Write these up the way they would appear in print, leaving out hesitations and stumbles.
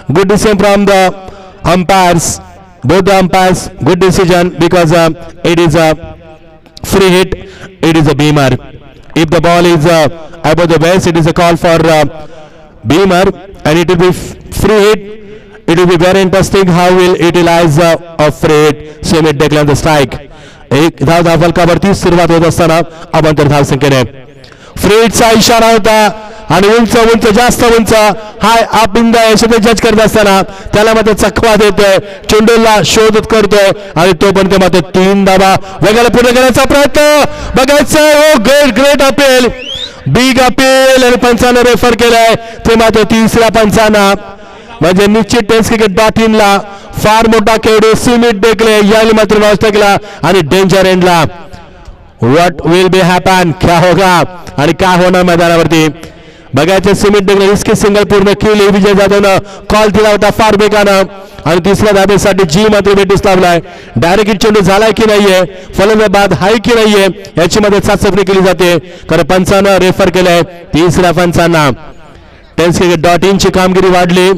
Good decision from the umpires. Both the umpires, good decision because it is a free hit. It is a beamer. If the ball is above the base, it is a call for beamer, and it will be free hit. It will be very interesting how will utilize a free hit. Sumit declare the strike. एक धाव धावफलकावरती सुरुवात होत असताना अवांतर धाव संख्येने free हिटचा इशारा होता आणि उंच उंच जास्त उंच हाय अप इन द असे ते जज करत असताना त्याला मात्र चकवा देतोय, चेंडूला शोध करतोय आणि तो पण ते मात्र 3 धावा वेगाला पूर्ण करण्याचा प्रयत्न बघायचं. ओ ग्रेट अपील, बिग अपील आणि पंचानं रेफर केलंय ते मात्र तिसऱ्या पंचांना म्हणजे निश्चित टेनिसक्रिकेट.in ला फार मोठा खेळाडू सुमित डेकले याने मात्र लॉस टाकला आणि डेंजर एंडला. व्हॉट विल बी हॅपन, क्या होगा आणि काय होणार मैदानावरती बघायचे. सुमित डेकले इसकी सिंगल पूर्ण केली. विजय जाधवनं कॉल दिला होता फार बेगानं आणि तिसऱ्या धाबेसाठी जी मात्र बेटीस लावलाय. डायरेक्ट चेंडू झालाय की नाहीये, फलंदाज हाय की नाहीये याची मध्ये चाचपणी केली जाते कारण पंचानं रेफर केलंय तिसऱ्या पंचांना. टेनिसक्रिकेट.in ची कामगिरी वाढली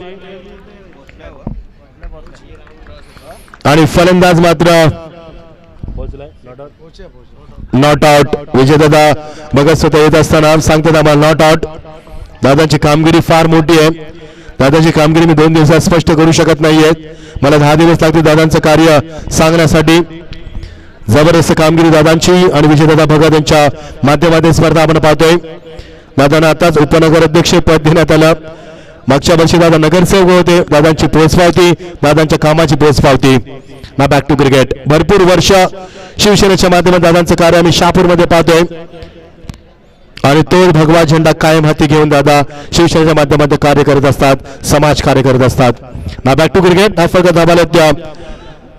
आणि फलंदाज मात्र नॉट आउट. विजयदादा बघत स्वतः येत असताना सांगतात आम्हाला नॉट आउट. दादाची कामगिरी फार मोठी आहे. दादाची कामगिरी मी 2 दिवसात स्पष्ट करू शकत नाहीये, मला 10 दिवस लागतील दादांचं कार्य सांगण्यासाठी. जबरदस्त कामगिरी दादांची आणि विजयदादा भगत यांच्या माध्यमातून स्पर्धा आपण पाहतोय. दादांना आताच उपनगर अध्यक्ष पद देण्यात आलं. मागच्या वर्षी दादा नगरसेवक होते. दादांची पोचपावती, दादांच्या कामाची पोचपावती. ना बॅक टू क्रिकेट. भरपूर वर्ष शिवसेनेच्या माध्यमातून दादांचं कार्य आम्ही शहापूरमध्ये पाहतोय आणि तो भगवा झेंडा कायम हाती घेऊन दादा शिवसेनेच्या माध्यमातून कार्य करत असतात, समाज कार्य करत असतात. ना बॅक टू क्रिकेट. हा फक्त धाबाला त्या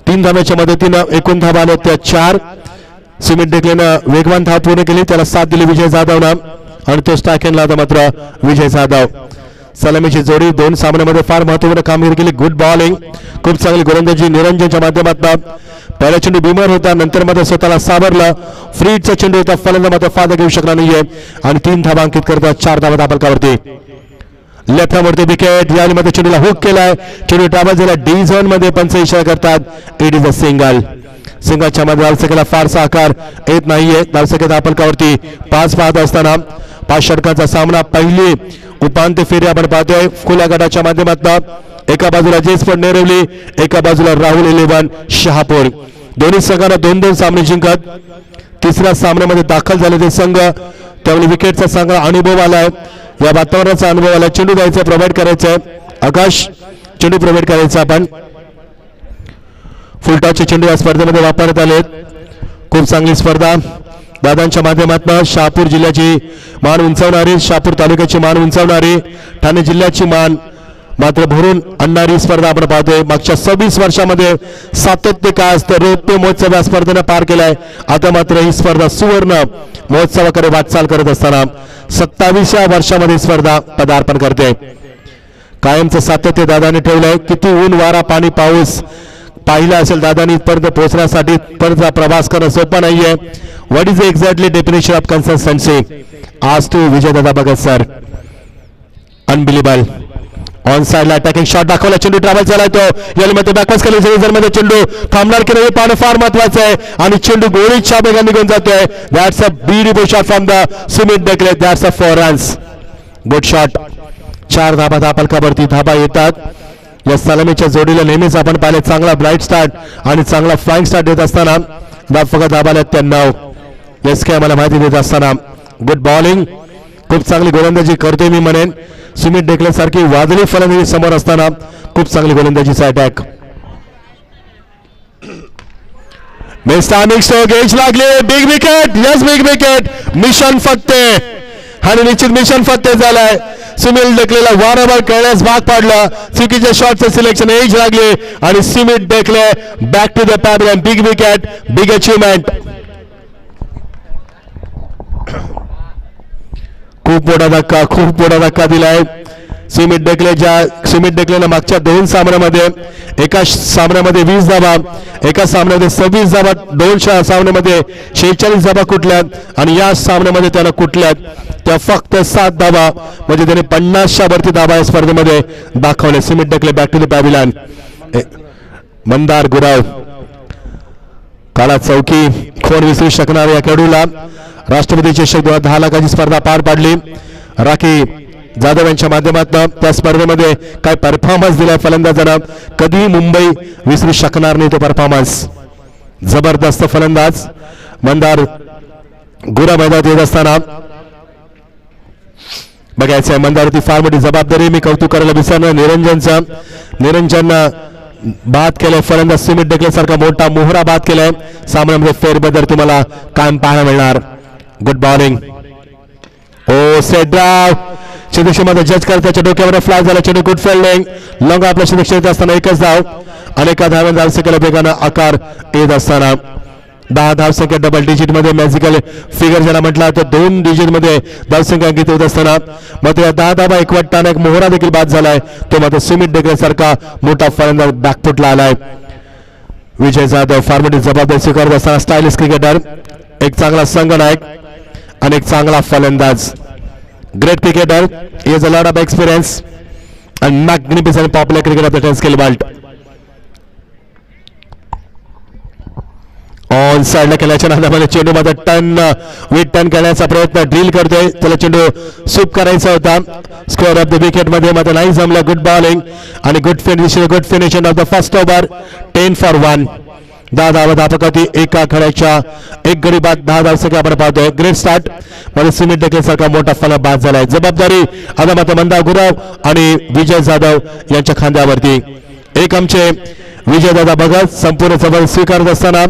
3 धाब्याच्या मदतीनं एकूण धाबा आल्या त्या 4. सुमित डेकलेनं वेगवान धाव पूर्ण केली, त्याला साथ दिली विजय जाधवनं आणि तो स्ट्राईक एंडला होता मात्र विजय जाधव. सलामीची जोडी 2 सामन्यामध्ये फार महत्त्वपूर्ण कामगिरी केली. गुड बॉलिंग, खूप चांगली गोलंदाजी निरंजनच्या माध्यमातून. पहिला चेंडू बिमर होता, नंतर मध्ये स्वतःला सावरलं. फ्रीडचा चेंडू होता, फलंदाज मात्र फायदा घेऊ शकला नाहीये आणि 3 धावा अंकित करतात 4 धावा धापलकावरती. Left हॅमवरती wicket. याने मध्ये चेंडूला हुक केलाय, चेंडू ट्रॅव्हल झाला डी झोन मध्ये. पंच इशारा करतात इट इज अ सिंगल. सिंगलच्या मध्ये धावसंख्येला फारसा आकार येत नाहीये. धावसंख्या धापलकावरती 5 पाहत असताना 5 षटकांचा सामना. पहिली उपांत्य फेरी आपण पाहतोय खुल्या गटाच्या माध्यमातून. एका बाजूला जेस्पर नेरवली, एका बाजूला राहुल 11 शहापूर. दोन्ही संघांना 2-2 सामने जिंकत तिसऱ्या सामन्यामध्ये दाखल झालेले संघ. त्यामुळे विकेटचा चांगला अनुभव आलाय, या वातावरणाचा अनुभव आला. चेंडू द्यायचा, प्रोव्हाइड करायचंय. आकाश चेंडू प्रोव्हाइड करायचा आपण. फुलटॉसचे चेंडू या स्पर्धेमध्ये वापरण्यात आले. खूप चांगली स्पर्धा दादांच्या माध्यमातून. शहापूर जिल्ह्याची मान उंचावणारी, शहापूर तालुक्याची मान उंचावणारी, ठाणे जिल्ह्याची मान मात्र भरून आणणारी स्पर्धा आपण पाहतोय. मागच्या 26 वर्षामध्ये सातत्य काय असतं, रौप्य महोत्सव या स्पर्धेनं पार केलाय. आता मात्र ही स्पर्धा सुवर्ण महोत्सवाकडे वाटचाल करत असताना 27व्या वर्षामध्ये स्पर्धा पदार्पण करते. कायमचं सातत्य दादाने ठेवलंय. किती ऊन वारा पाणी पाऊस पाहिला असेल दादानी इथपर्यंत पोहोचण्यासाठी. परत प्रवास करणं सोपं नाहीये. What is exactly definition of consistency. आज तू Vijaydada Bhagat sir unbelievable. On साइडला अटॅकिंग शॉट दाखवला, चेंडू ट्रॅव्हल झालाय तो यामध्ये बॅकवर्स केले. मध्ये चेंडू थांबणार की नाही पाहणं फार महत्वाचं आहे आणि चेंडू गोळीच्या वेगाने निघून जातोय. That's a beautiful shot from the Sumit Dekle. That's a 4 runs. Good shot. 4 धाबा धापलकावरती धाबा येतात. या सलामीच्या जोडीला नेहमीच आपण पाहिले चांगला ब्राईट स्टार्ट आणि चांगला फ्लाइंग स्टार्ट देत असताना फक्त धाबाला 93. एस के आम्हाला माहिती देत असताना गुड बॉलिंग, खूप चांगली गोलंदाजी करतोय मी म्हणेन. सुमित डेकले सारखी वादळी फलंदाजी समोर असताना खूप चांगली गोलंदाजीचा अटॅक. गेज लागले. Big wicket. Yes big wicket. Mission फत्ते आणि निश्चित मिशन फत्ते झालाय. सुमित डेकलेला वारंवार खेळण्यास भाग पाडलं. चुकीच्या शॉटचं सिलेक्शन एज लागले आणि Sumit Dekle back to the pavilion. Big wicket, big achievement. खूप मोठा धक्का दिलाय. सुमित डेकलेनं मागच्या 2 सामन्यामध्ये एका सामन्यामध्ये 20 धावा, एका सामन्यामध्ये 26 धावा, 2 सामन्यामध्ये 46 धावा कुठल्यात आणि या सामन्यामध्ये त्याला कुठल्यात त्या फक्त 7 धावा, म्हणजे त्याने 50च्या वरती धावा या स्पर्धेमध्ये दाखवले. Sumit Dekle back to the pavilion. Mandar Gurav काळा चौकी कोण विसरू शकणार या खेळाडूला. राष्ट्रपती चषक 10 लाखाची स्पर्धा पार पाडली. राखी जाधव यांच्या माध्यमातून त्या स्पर्धेमध्ये काय परफॉर्मन्स दिलाय फलंदाजानं, कधी मुंबई विसरू शकणार नाही तो परफॉर्मन्स. जबरदस्त फलंदाज मंदार गुरा मैदानात येत असताना बघायचं आहे. मंदारवरती फार मोठी जबाबदारी, मी कौतुक करायला विसरणार निरंजन बाद केलंय. फलंदाज सुमित डेकले सारखा मोठा मोहरा बाद केलाय. सामन्यामध्ये फेरबदल तुम्हाला कायम पाहायला मिळणार. Good bowling. ओ सेड्राव क्षेत्रक्षेत्रामध्ये जज करत त्याच्या डोक्यावर फ्लाय झाला चेंडू. Good fielding. लॉंग आपल्या क्षेत्रक्षेत्रात असताना एकच धाव, अनेका धाव्या धावसंख्येला वेगानं आकार येत असताना 10 धावसंख्या डबल डिजिट मध्ये मॅजिकल फिगर ज्याला म्हटला तर 2 डिजिट मध्ये धावसंख्या अंकित होत असताना मात्र या 10 धावा एकवटताना एक मोहरा देखील बाद झालाय. तो मात्र सुमित डेकले सारखा मोठा फलंदाज बॅकफुटला आलाय. विजय जाधव फार मोठी जबाबदारी स्वीकारत असताना स्टायलिश क्रिकेटर, एक चांगला संघनायक आणि एक चांगला फलंदाज. Great cricketer, he has a lot of experience and magnificent popular cricket of the 10 skill belt. On साइडला खेळण्याच्या नादामध्ये चेंडू मात्र टर्न करण्याचा प्रयत्न ड्रिल करतोय. त्याला चेंडू स्वीप करायचा होता. स्कोअर ऑफ द विकेट मध्ये मात्र नाही जमलं. गुड बॉलिंग आणि good finishing of the first over. 10 for 1. 10 धावा धापकाती एका खेळाच्या एक गडी बाद 10 धावसंख्या आपण पाहतोय. ग्रेट स्टार्ट मध्ये सुमित डेकले सारखा मोठा फलंदाज बाद झालाय. जबाबदारी आता मात्र मंदार गुराव आणि विजय जाधव यांच्या खांद्यावरती. एक आमचे विजय दादा भगत संपूर्ण जबाबदारी स्वीकारत असताना,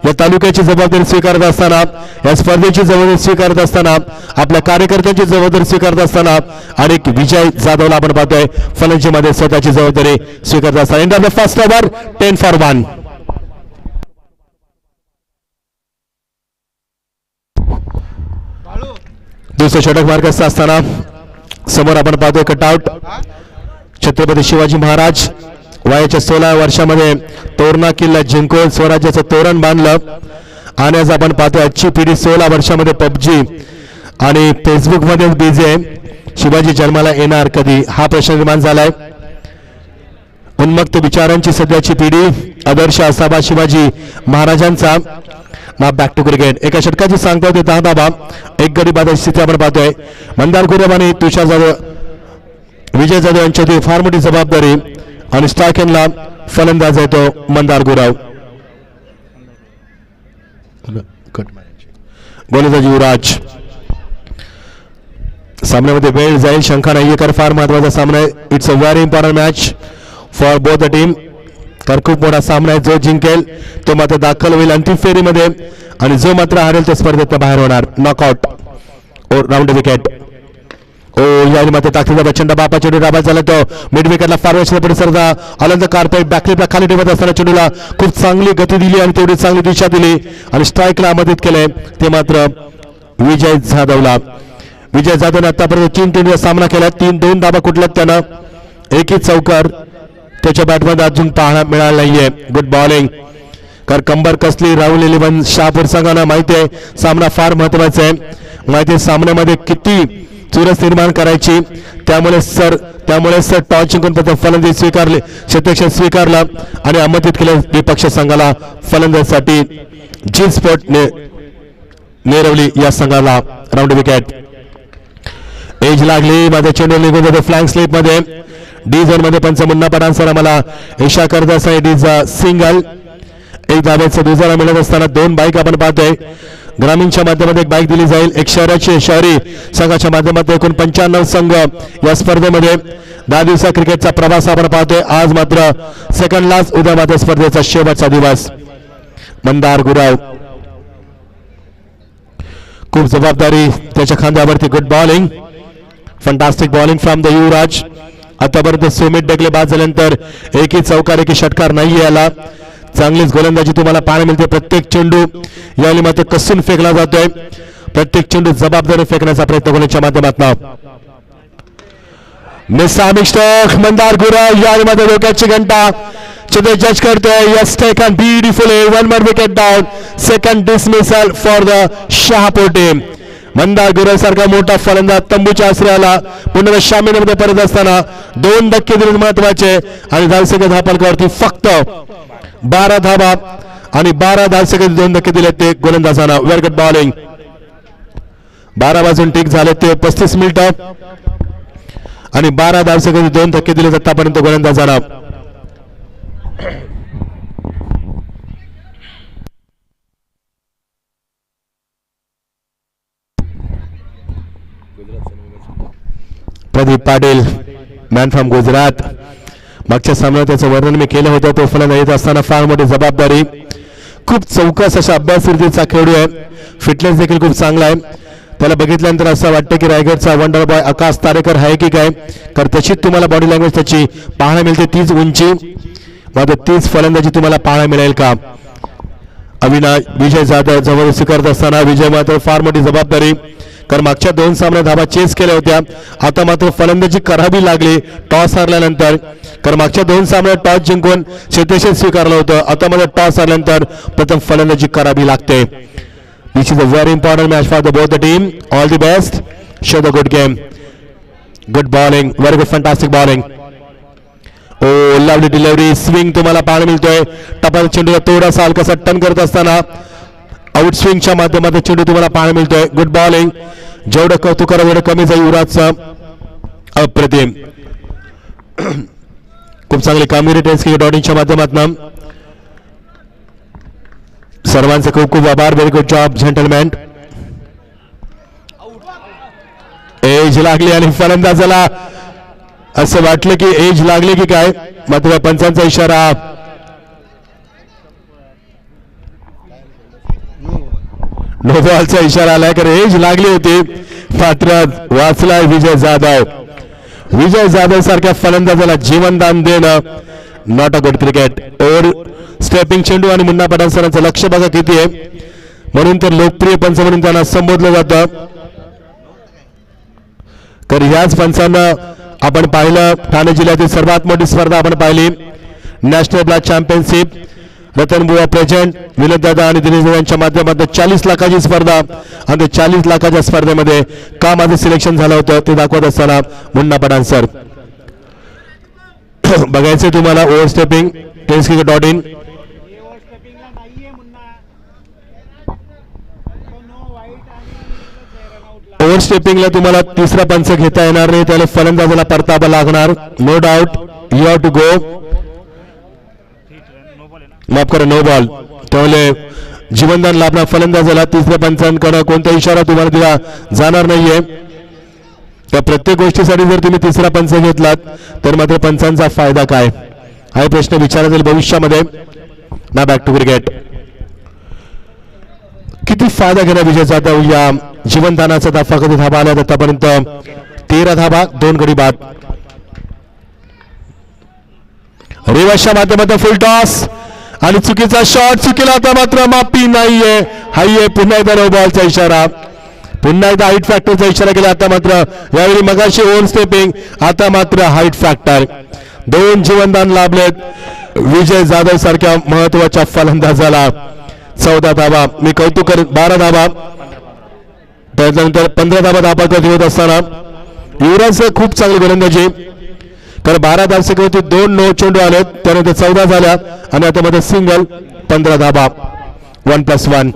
या तालुक्याची जबाबदारी स्वीकारत असताना, या स्पर्धेची जबाबदारी स्वीकारत असताना, आपल्या कार्यकर्त्यांची जबाबदारी स्वीकारत असताना आणि विजय जाधवला आपण पाहतोय फलंदाजीमध्ये स्वतःची जबाबदारी स्वीकारत असताना. End of the first over. 10 for 1. दुसरं षटक मार्गस्थ असताना समोर आपण पाहतोय कटआउट. छत्रपती शिवाजी महाराज वयाच्या 16 वर्षामध्ये तोरणा किल्ला जिंकून स्वराज्याचं तोरण बांधलं आणि आज आपण पाहतोय आजची पिढी 16 वर्षामध्ये पबजी आणि फेसबुक मध्ये बिझी आहे. शिवाजी जन्माला येणार कधी हा प्रश्न निर्माण झालाय. उन्मक्त विचारांची सध्याची पिढी आदर्श असावा शिवाजी महाराजांचा. Back to cricket. एका षटकाची सांगता होते 10 धावा, एक गडी बादाची स्थिती आपण पाहतोय. मंदार गुराव आणि तुषार जाधव, विजय जाधव यांच्यातील फार मोठी जबाबदारी आणि स्ट्रायकरला फलंदाज आहे तो मंदार गुराव. गोलंदाज युवराज. सामन्यामध्ये वेळ जाईल शंका नाहीये, कारण फार महत्वाचा सामना आहे. It's a very important match for both the team. तर खूप मोठा सामना आहे. जो जिंकेल तो मात्र दाखल होईल अंतिम फेरीमध्ये आणि जो मात्र हारेल तो स्पर्धेत बाहेर होणार. नॉकआउट और राऊंड विकेट. ओ याने मात्र ताकदीचा बच्चंडा बापा चेंडू डाबा झाला तो मिड विकेटला फॉरवर्ड पुढे सरदा आनंद कार्पेट बॅकलिपला खाली ठेवत असताना चेंडूला खूप चांगली गती दिली आणि तेवढी चांगली दिशा दिली आणि स्ट्राईकला मदत केले ते मात्र विजय जाधवला. विजय जाधवने आतापर्यंत 3 टीमचा सामना केला. 2 धाबा कुठल्यात त्यानं, एकही चौकार त्याच्या बॅटमध्ये अजून पाहायला मिळाला नाहीये. Good bowling. कारण कंबर कसली राहुल 11 शहापूर संघांना माहिती आहे सामना फार महत्वाचा आहे. माहिती आहे सामन्यामध्ये किती चुरस निर्माण करायची. त्यामुळे सर टॉस जिंकून फलंदाजी स्वीकारली, क्षेत्ररक्षण स्वीकारला आणि आमंत्रित केले विपक्ष संघाला फलंदाजीसाठी. जी स्पोर्ट नेरवली या संघाला राऊंड विकेट. एज लागली मध्ये चेंडू निघून जातो फ्लँक स्लिप मध्ये. डी झोन मध्ये पंच मुन्ना पठाण सर आम्हाला इशा करत असताना इट इज सिंगल. एक धाब्याचं दुजारा मिळत असताना 2 बाईक आपण पाहतोय. ग्रामीणच्या माध्यमातून एक बाईक दिली जाईल. एक शहरी संघाच्या माध्यमातून एकूण 95 संघ या स्पर्धेमध्ये 10 दिवसा क्रिकेटचा प्रवास आपण पाहतोय. आज मात्र सेकंड लास्ट, उद्या मात्र स्पर्धेचा शेवटचा दिवस. मंदार गुराव खूप जबाबदारी त्याच्या खांद्यावरती. Good bowling, fantastic bowling from the Yuvraj. आतापर्यंत सुमित डेकले बाद झाल्यानंतर एकही चौकार एकही षटकार नाही याला. चांगलीच गोलंदाजी तुम्हाला पाहायला मिळते. प्रत्येक चेंडू यावेळी मात्र कसून फेकला जातोय. प्रत्येक चेंडू जबाबदारी फेकण्याचा प्रयत्न गोलंदाजीच्या माध्यमातून. मिसामिक स्टॉक मंदार गुरव यामध्ये डोक्याची घंटा चित्र जज करतोय. Yes taken beautifully. 1 more wicket down. Second dismissal for the Shahapur team. Mandar Gurav सारखा मोठा फलंदाज तंबूच्या आश्रयाला पुन्हा शामिनीमध्ये परत असताना 2 धक्के दिले महत्वाचे आणि धावसंख्या धापलकावरती फक्त 12 धावा आणि 12 धावसंख्या 2 धक्के दिले ते गोलंदाजांना. Very good bowling. 12 वाजून टिक झाले ते 35 मिनिटं आणि 12 धावसंख्या 2 धक्के दिले आतापर्यंत गोलंदाजांना. Pradeep Patil man from Gujarat. मागच्या सामन्यात त्याचं वर्णन मी केलं होतं. तो फलंदाज येत असताना फार मोठी जबाबदारी. खूप चौकस अशा अभ्यास रीतीचा खेळाडू आहे. फिटनेस देखील खूप चांगला आहे. त्याला बघितल्यानंतर असं वाटतं की रायगडचा वंडर बॉय आकाश तारेकर आहे की काय, कारण तशीच तुम्हाला बॉडी लँग्वेज त्याची पाहायला मिळते. तीच उंची मात्र तीच फलंदाजी तुम्हाला पाहायला मिळेल का. अविनाश विजय जाधव जबरदस्ती करत असताना विजय मात्र फार मोठी जबाबदारी, कारण मागच्या 2 सामन्यात धावा चेस केल्या होत्या. आता मात्र फलंदाजी करावी लागली टॉस हारल्यानंतर, कारण मागच्या 2 सामन्यात टॉस जिंकून क्षेत्ररक्षण स्वीकारलं होतं. आता मात्र टॉस हारल्यानंतर प्रथम फलंदाजी करावी लागते. This is a very important match for both the team. All the best. Show the good game. Good bowling. Very good, fantastic bowling. Oh, lovely delivery. Swing तुम्हाला पाहायला मिळतोय. टपाल चेंडूला थोडासा हलकासा टर्न करत असताना आउट स्विंगच्या माध्यमातून चेंडू तुम्हाला पाहायला मिळतोय. Good bowling. जेवढं कौतुक करा तेवढं कमी जाईल. युवराजचं अप्रतिम. खूप चांगली कामगिरी टेस्ट क्रिकेट ऑडियन्सच्या माध्यमातून. सर्वांचे खूप खूप आभार. Very good job gentleman. Edge लागली आणि फलंदाजाला असं वाटलं की एज लागली की काय, मात्र पंचांचा इशारा. नो बॉलचा इशारा आलाय, कारण एज लागली होती. मात्र वाचलाय विजय जाधव. विजय जाधव सारख्या फलंदाजाला जीवनदान देणं not a good cricket. Over stepping चेंडू आणि मुन्ना पठाण सरांचं लक्ष बघा किती आहे, म्हणून तर लोकप्रिय पंच म्हणून त्यांना संबोधलं जातं. तर याच पंचांना आपण पाहिलं ठाणे जिल्ह्यातील सर्वात मोठी स्पर्धा आपण पाहिली, नॅशनल ब्लॅक चॅम्पियनशिप. रतनबुवा प्रेझेंट, विनोद दादा आणि दिनेश यांच्या माध्यमातून 40 लाखाची स्पर्धा, आणि ते 40 लाखाच्या स्पर्धेमध्ये का माझं सिलेक्शन झालं होतं ते दाखवत असताना मुन्ना पठाण सर. बघायचं तुम्हाला ओव्हर स्टेपिंग टेनिस.in. ओव्हर स्टेपिंगला तुम्हाला तिसरा पंच घेता येणार नाही, त्याला फलंदाजाला परतावा लागणार. No doubt you have to go. माफ करा, नो बॉल. त्यामुळे जीवनदान लाभणार फलंदाजाला. तिसऱ्या पंचांकडे कोणता इशारा तुम्हाला दिला जाणार नाहीये. त्या प्रत्येक गोष्टीसाठी जर तुम्ही तिसरा पंच घेतलात तर मात्र पंचांचा फायदा काय, हा प्रश्न विचारला जाईल भविष्यामध्ये. ना बॅक टू क्रिकेट. किती फायदा घेणार विजय जाधव या जीवनदानाचा. धावा कधी धाबा आल्या आतापर्यंत 13 धाबा 2 गडी बाद. रिवर्सच्या माध्यमातून फुल टॉस आणि चुकीचा शॉट. चुकीला आता मात्र माफी नाहीये. हाय पुन्हा एकदा नो बॉलचा इशारा. पुन्हा एकदा हाईट फॅक्टरचा इशारा केला. आता मात्र यावेळी मगाशी ओव्हर स्टेपिंग, आता मात्र हाईट फॅक्टर. 2 जीवनदान लाभलेत विजय जाधव सारख्या महत्वाच्या फलंदाजाला. 14 धावा. मी कौतुक करत 12 धावा, त्यानंतर 15 धावा धापा होत असताना युवराज खूप चांगली गोलंदाजी, कारण 12 धावसंख्येवरती 2 नो चेंडू आलेत, त्यानंतर 14 झाल्या आणि आता मध्ये सिंगल. 15 धावा. 1+1.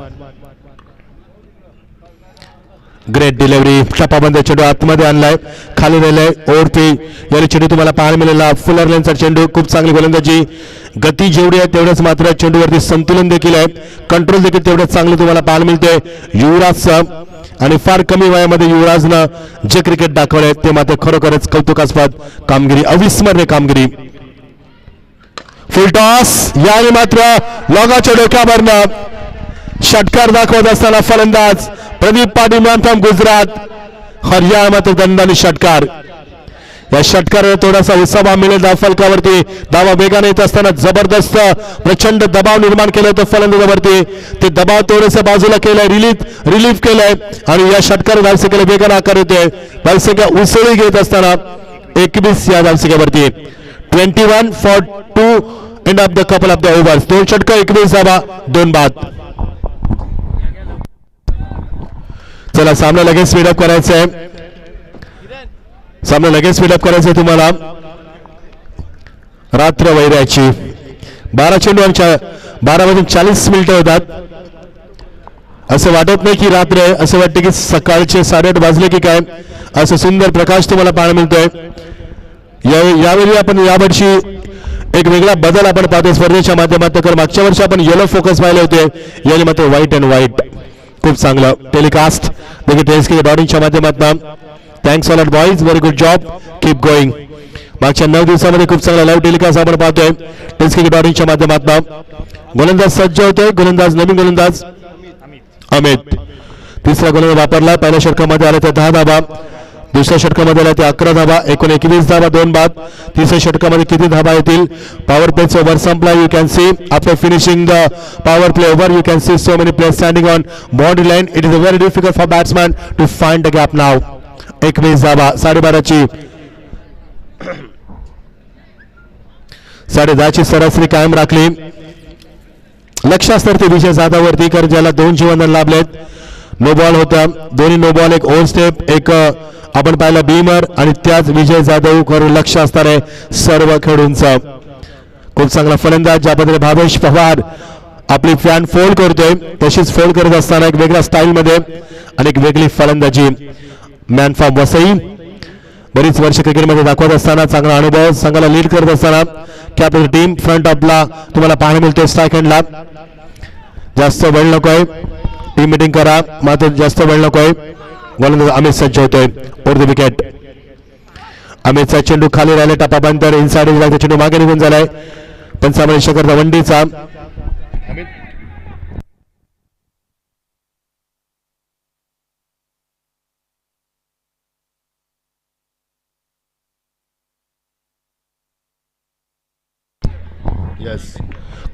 Great delivery. टपाबंद चेंडू आतमध्ये आणलाय, खाली नेलाय. ओव्हरती याने चेंडू तुम्हाला पाहायला मिळाला. फुलर लेनचा चेंडू. खूप चांगली गोलंदाजी. गती जेवढी आहे तेवढंच मात्र चेंडूवरती संतुलन देखील आहे, कंट्रोल देखील तेवढंच चांगलं तुम्हाला पाहायला मिळते युवराजचं. आणि फार कमी वयामध्ये युवराजनं जे क्रिकेट दाखवले ते मात्र खरोखरच कौतुकास्पद कामगिरी, अविस्मरणीय कामगिरी. फुल टॉस. याने मात्र लॉगाच्या डोक्यावरनं षटकार दाखवत असताना फलंदाज प्रदीप पाटील मॅन फ्रॉम गुजरात. हरियाणा मात्र दंडाने षटकार. या षटकाराला थोडासा उत्साह मिळेल फलकावरती. धावा वेगाने येत असताना जबरदस्त प्रचंड दबाव निर्माण केलं होतं फलंदाजावरती. ते दबाव थोडंसं बाजूला केलंय, रिलीफ केलंय आणि या षटकार धावसंख्येला वेगाने आकार येतोय. धावसंख्या उसळी घेत असताना 21 या धावसंख्येवरती. 21 for 2 end of the couple of the overs. 2 षटक 21 धावा 2 बाद. चला सामना लगेच स्पीडअप करायचं आहे. सामना लगेच स्पीडअप करायचं आहे तुम्हाला. रात्र वैराची 12 चेंडू 12 वाजून 40 मिनिटं होतात. असं वाटत नाही की रात्र आहे, असं वाटतं की सकाळचे 8:30 वाजले की काय. असं सुंदर प्रकाश तुम्हाला पाहायला मिळतोय. यावेळी आपण यावर्षी एक वेगळा बदल आपण पाहतो स्पर्धेच्या माध्यमातून. कारण मागच्या वर्षी आपण येलो फोकस पाहिले होते, याने मात्र व्हाईट अँड व्हाईट. खूप चांगलं टेलिकास्ट देखील टेस्की डॉटिंगच्या माध्यमातून. Thanks all boys, very good job, keep going. मागच्या 9 दिवसामध्ये खूप चांगला लाईव्ह टेलिकास्ट आपण पाहतोय टेस्की डॉटिंगच्या माध्यमातून. गोलंदाज सज्ज होतोय. गोलंदाज नवीन गोलंदाज अमित. तिसरा गोलंदाज वापरला. पहिल्या षटकामध्ये आले ते 10 धाबा. दुसऱ्या षटकामध्ये आले ते 11 धाबा. एकूण 21 धाबा 2 बाद. तिसऱ्या षटकामध्ये किती धाबा येतील. पॉवर प्लेचा ओव्हर संपला. You can see after finishing the power play over you can see so many players standing on boundary line. It is very difficult for batsman to find the gap now. 21 धाबा 12:30ची 10:30ची सरासरी कायम राखली. लक्षास्तर ते विजय जाधववरती, कारण ज्याला 2 जीवनदान लाभलेत. नो बॉल होता, दोन्ही नो बॉल, एक ओव्हर स्टेप, एक आपण पाहिलं बीमर, आणि त्याच विजय जाधव करून लक्ष असणार आहे सर्व खेळाडूंचा. खूप चांगला फलंदाज. ज्या पद्धतीने भावेश पवार आपली फॅन फोल्ड करतोय तशीच फोल्ड करत असताना एक वेगळ्या स्टाईल मध्ये आणि एक वेगळी फलंदाजी. मॅन फ्रॉम वसई, बरीच वर्ष क्रिकेटमध्ये दाखवत असताना चांगला अनुभव, संघाला लीड करत असताना कॅप्टन टीम फ्रंट ऑफला तुम्हाला पाहायला मिळतोय. स्ट्राईक हँडला जास्त वेळ नकोय, टीम मिटिंग करा, मात्र जास्त वेळ नकोय. गोलंदाज अमित सज्ज होतोय ओव्हर द विकेट. अमितचा चेंडू खाली राहिले. टपाबांतर इनसाइड चेंडू मागे निघून झालाय. पंचावन्न शकरता वंडीचा.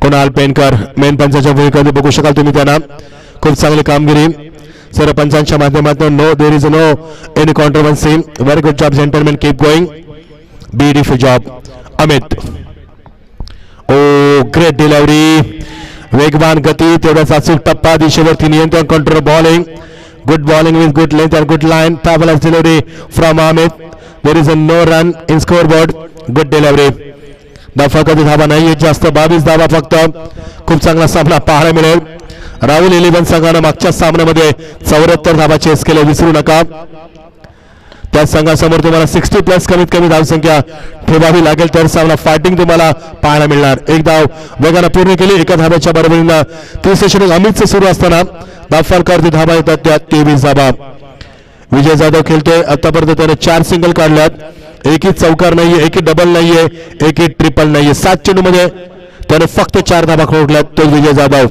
कुणाल पेनकर मेन पंचाच्या भूमिकेमध्ये बघू शकाल तुम्ही त्यांना. खूप चांगली कामगिरी सर्व पंचांच्या माध्यमातून. No there is no any controversy. Very good job gentleman, keep going, beautiful job Amit. Oh great delivery, वेगवान गती, तेवढाच अचूक टप्पा, दिशेवरती नियंत्रण, control bowling, good bowling with good length and good line. Fabulous delivery from Amit. There is a no run in score board. Good delivery. धावा कधी धावा नाही जास्त, 22 धावा फक्त. खूप चांगला सामना पाहायला मिळेल. राहुल 11 संघानं मागच्या सामन्यामध्ये 74 धावा चेस केले, विसरू नका. त्या संघासमोर तुम्हाला 60+ कमीत कमी धावसंख्या ठेवावी लागेल, तर सामना फायटिंग तुम्हाला पाहायला मिळणार. एक धाव वेगानं पूर्ण केली, एका धाब्याच्या बरोबरीनं. तिसरे षटक अमितचं सुरू असताना दाफालकर धाबा येतात, त्या 23 धाबा. विजय जाधव खेळतोय. आतापर्यंत त्याने 4 सिंगल काढल्यात. एकही चौकार नाहीये, एकही डबल नाहीये, एकही ट्रिपल नाहीये. 7 चेंडूमध्ये त्याने फक्त 4 धाबा खोडल्यात, तो Vijay Jadhav.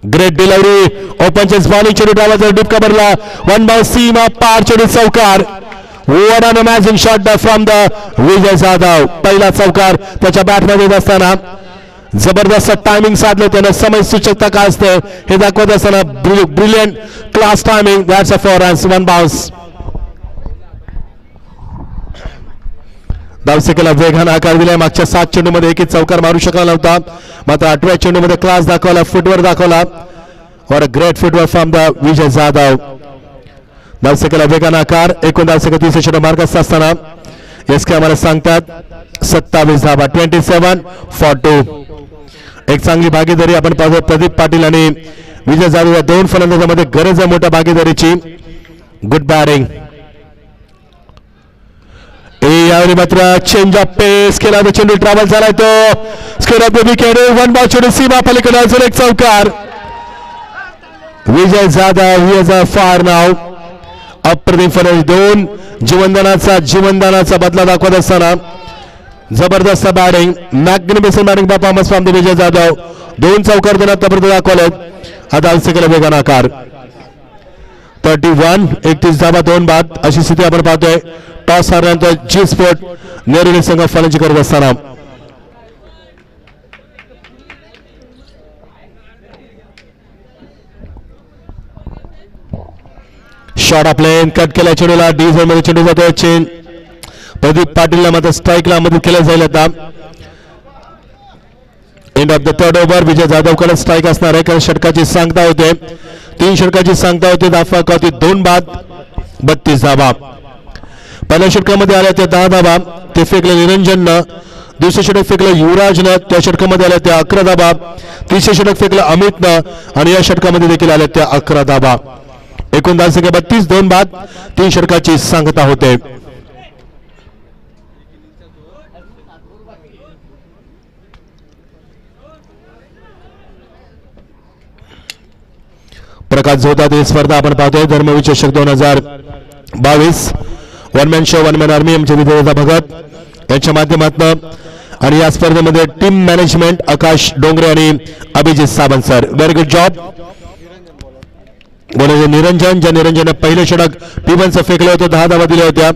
Great delivery, open chase bowling, चेंडू डावाचा डिपका भरला, 1 बाउंस सीमा पार, चेंडू चौकार. What an amazing shot from the Vijay Jadhav. पहिला चौकार त्याच्या बॅटमध्ये येत असताना जबरदस्त टायमिंग साधलं त्यानं. समय सूचकता काय असते हे दाखवत असताना brilliant class timing. That's a 4 runs, 1 bounce. धावसंख्येला वेगानं आकार दिलाय. मागच्या 7 चेंडूमध्ये एकही चौकार मारू शकला नव्हता, मात्र 8व्या चेंडूमध्ये क्लास दाखवला, फुटवर दाखवला. और great फुटवर from the Vijay Jadhav. धावसंख्येला वेगानं आकार. एकूण धावसंख्या 30 षटक मार्गस्थ असताना एसके आम्हाला सांगतात 27 धावा, 27 for 2. एक चांगली भागीदारी आपण पाहतो. प्रदीप पाटील आणि विजय जाधव या 2 फलंदाजांमध्ये गरज आहे मोठ्या भागीदारीची. Good batting. यावेळी मात्र चेंज ऑफ पेस केला, तो चेंडू ट्रॅव्हल झालाय, तो square of the wicket. 1 ball चेंडू सीमा पलीकडे, अजून एक चौकार. Vijay Jadhav he is a फार नाव. अप्रतिम फलंदाज. 2 जीवनदानाचा बदला दाखवत असताना जबरदस्त batting, magnificent batting performance from the Vijay Jadhav. 2 चौकार त्यानं आतापर्यंत दाखवलेत. आता धावसंख्येला वेगानं आकार. 31, 31 धावा 2 बाद अशी स्थिती आपण पाहतोय. टॉस हारल्यानंतर जी स्पोर्ट नेरुली संघ फलंदाजी करत असताना शॉट ऑफ लेन कट केला, चेंडूला डी झोन मध्ये चेंडू जातोय. चेन प्रदीप पाटीलला मात्र स्ट्राईकला मदत केलं जाईल. आता end of the third over. Vijay जाधवकडे स्ट्राईक असणार आहे कारण षटकाची सांगता होते. 3 षटकाची सांगता होते. धावा होती 2 बाद 32 धावा. पहिल्या षटकामध्ये आल्या त्या 10 धावा. ते फेकले निरंजननं. दुसरे षटक फेकलं युवराजनं. त्या षटकामध्ये आल्या त्या 11 धावा. तिसरे षटक फेकलं अमितनं आणि या षटकामध्ये देखील आल्या त्या 11 धावा. एकूण धाव संख्या 32, 2 बाद, 3 षटकाची सांगता होते. प्रकाश जोतात ही स्पर्धा आपण पाहतोय. धर्मवीर चषक 2022 one man show one man army आमचे विजेता भगत यांच्या माध्यमातून. आणि या स्पर्धेमध्ये टीम मॅनेजमेंट आकाश डोंगरे आणि Abhijit Sawant sir. Very good job. Niranjan, ज्या निरंजन पहिले षटक पिबनचं फेकलं होतं, 10 धावा दिल्या होत्या.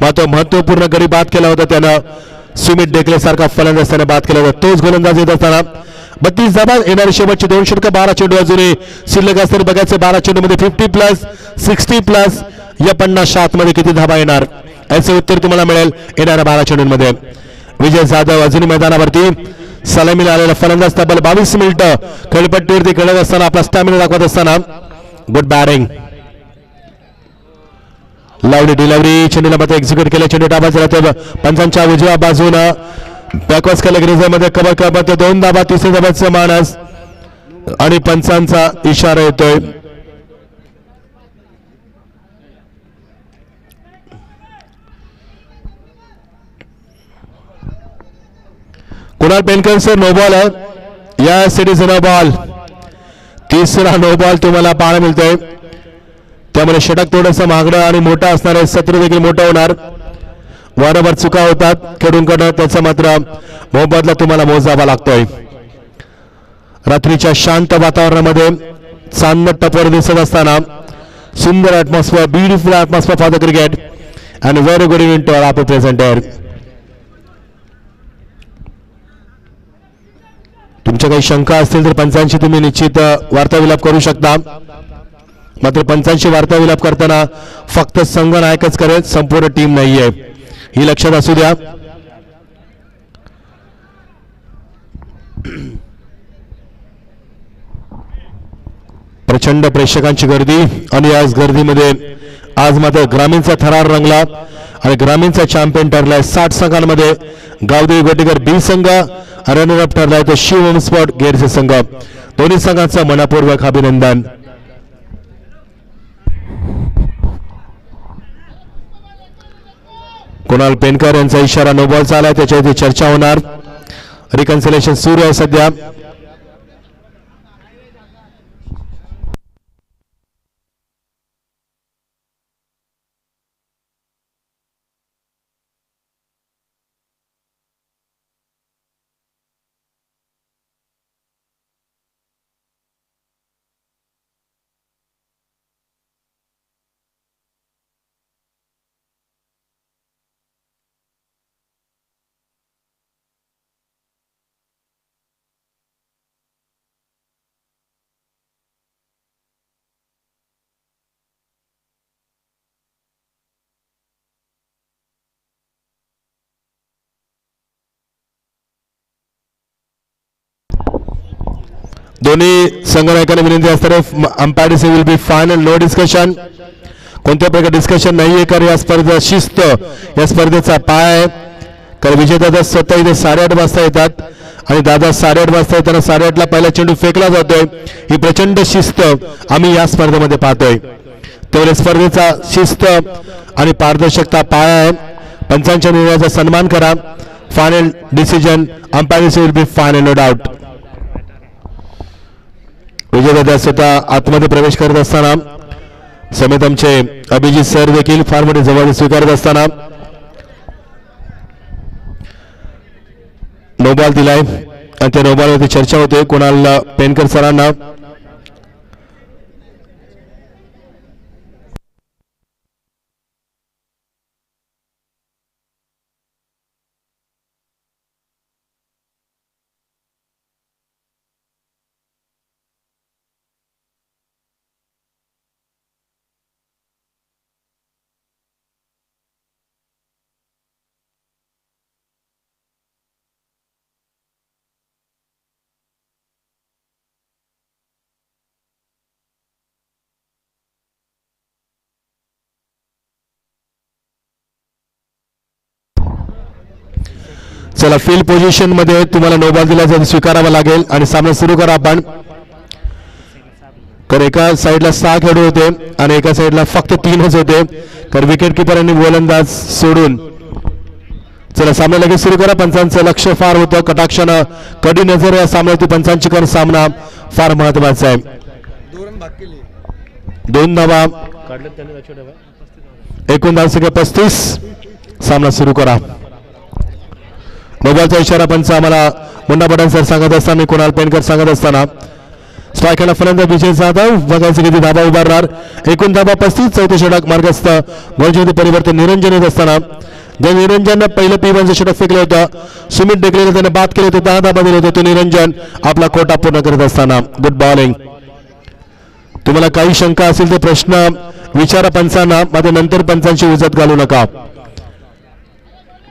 मात्र महत्वपूर्ण गडी बाद केला होता त्यानं. सुमित डेकले सारखा फलंदाज त्याने बाद केला होता. तोच गोलंदाज येत असताना 32 धावा. येणारे शेवटचे 2 षटक 12 चेंडू अजूनही शिल्लक असतील. बघायचे 12 चेंडूमध्ये 50+, 60+, या 50 आतमध्ये किती धावा येणार याचे उत्तर तुम्हाला मिळेल येणाऱ्या 12 चेंडूंमध्ये. विजय जाधव अजूनही मैदानावरती. सलामीला आलेला फलंदाज तब्बल 22 मिनिटं खेळपट्टीवरती खेळत असताना आपला स्टॅमिना दाखवत असताना. Good batting. लावली डिलिव्हरी. चेंडूला मात्र एक्झिक्यूट केलं. चेंडू डाबा झाला तर पंचांच्या उजव्या बाजूनं बॅकवर्स केलं. ग्रीजमध्ये कव्हर करत 2 धावा. तिसऱ्या धाब्याचा मानस आणि पंचांचा इशारा येतोय. कुणाल पेनकर सर नो बॉल आहे. या सिटीज नो बॉल. तिसरा नो बॉल तुम्हाला पाहायला मिळतोय. त्यामुळे षटक थोडंसं महागडं आणि मोठं असणार आहे. सत्र देखील मोठं होणार. वारंवार चुका होतात खेळूंकडनं. त्याचा मात्र मोबदला तुम्हाला मोजावा लागतोय. रात्रीच्या शांत वातावरणामध्ये चांदणं टपोर दिसत असताना सुंदर atmosphere, beautiful atmosphere for the cricket and very good evening to all our presenter. तुमच्या काही शंका असतील तर पंचांशी तुम्ही निश्चित वार्ताविलाप करू शकता. मात्र पंचांशी वार्ताविलाप करताना फक्त संघ नायकच करेल, संपूर्ण टीम नाहीये, ही लक्षात असू द्या. प्रचंड प्रेक्षकांची गर्दी आणि आज गर्दीमध्ये आज मात्र ग्रामीणचा थरार रंगला आणि ग्रामीणचा चॅम्पियन ठरलाय. 60 संघांमध्ये गावदेवी गोटेकर बी संघ रनरअप ठरलाय तो शिव स्पॉट गेरचे संघ. दोन्ही संघांचं मनपूर्वक अभिनंदन. कुणाल पेनकर यांचा इशारा नो बॉल चालला, त्याच्यावरती चर्चा होणार. रिकन्सिलेशन सुरू आहे सध्या. दोन्ही संघनायकांना विनंती असणार umpire will be final, no discussion. कोणत्या प्रकारे डिस्कशन नाहीये कारण या स्पर्धेचा शिस्त या स्पर्धेचा पाय आहे. कारण विजयदादा स्वतः इथे 8:30 वाजता येतात आणि दादा 8:30 वाजता येताना 8:30ला पहिला चेंडू फेकला जातोय. ही प्रचंड शिस्त आम्ही या स्पर्धेमध्ये पाहतोय. त्यामुळे स्पर्धेचा शिस्त आणि पारदर्शकता पाय आहे. पंचांच्या निर्णयाचा सन्मान करा. Final decision umpire will be final, no doubt. विजयदादा स्वतः आतमध्ये प्रवेश करत असताना समेत आमचे अभिजित सर देखील फार मोठी जबाबदारी स्वीकारत असताना नो बॉल दिलाय आणि त्या नो बॉलवरती चर्चा होते कुणाल पेनकर सरांना. चला फील्ड पोझिशन मध्ये तुम्हाला नो बॉल दिला जातो स्वीकारावा लागेल आणि सामना सुरू करा आपण. तर एका साईडला 6 खेळाडू होते आणि एका साईडला फक्त 3च होते. तर विकेट किपर आणि गोलंदाज सोडून चला सामना लगेच सुरू करा. पंचांचं लक्ष फार होतं कटाक्षानं कडी नजर या सामन्यावरती पंचांची कर सामना फार महत्वाचा आहे. 2 धावा एकूण धाव संख्या 35. सामना सुरू करा. मोबाईलचा इशारा पंच आम्हाला मुन्ना पठाण सर सांगत असताना कुणाल पेनकर सांगत असताना स्ट्रायकरला फलंदाज विजय जाधव बघायचं किती धाबा उभारणार. एकूण धाबा 35. चौथे षटक मार्गस्थ गोलंदाजीमध्ये परिवर्तन निरंजन येत असताना ज्या निरंजननं पहिलं P1चं षटक फेकलं होतं सुमित डेकलेला त्याने बाद केले होते 10 धाबा दिले होते. तो निरंजन आपला कोटा पूर्ण करत असताना गुड बॉलिंग. तुम्हाला काही शंका असेल ते प्रश्न विचारा पंचांना मध्ये नंतर पंचांची उजत घालू नका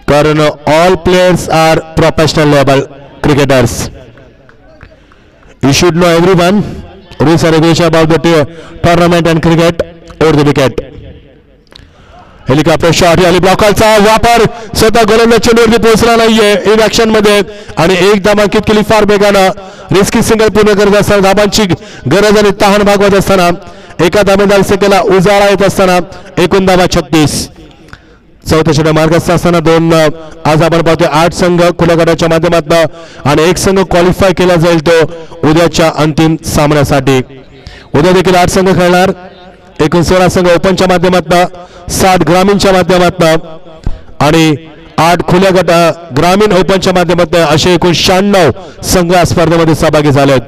कारण all players are professional level cricketers. You should know everyone rules and regulations about the tournament and cricket over the wicket. Helicopter shot आणि ब्लॉकरचा वापर स्वतः गोलंदाज चेंडूवरती पोहोचला नाहीये इन ऍक्शन मध्ये आणि एक धाव अंकित केली फार वेगानं. रिस्की सिंगल पूर्ण करत असताना धाबांची गरज आणि तहान भागवत असताना एका धाबेदार सेकेला उजाळा येत असताना एकूण धावा 36. चौथ्या षटक मार्गस्थ असताना 2 आज आपण पाहतोय 8 संघ खुल्या गटाच्या माध्यमातून आणि 1 संघ क्वालिफाय केला जाईल तो उद्याच्या अंतिम सामन्यासाठी. उद्या देखील 8 संघ खेळणार. एकूण 16 संघ ओपनच्या माध्यमातून 7 ग्रामीणच्या माध्यमातून आणि 8 खुल्या गट ग्रामीण ओपनच्या माध्यमातून असे एकूण 96 संघ या स्पर्धेमध्ये सहभागी झालेत.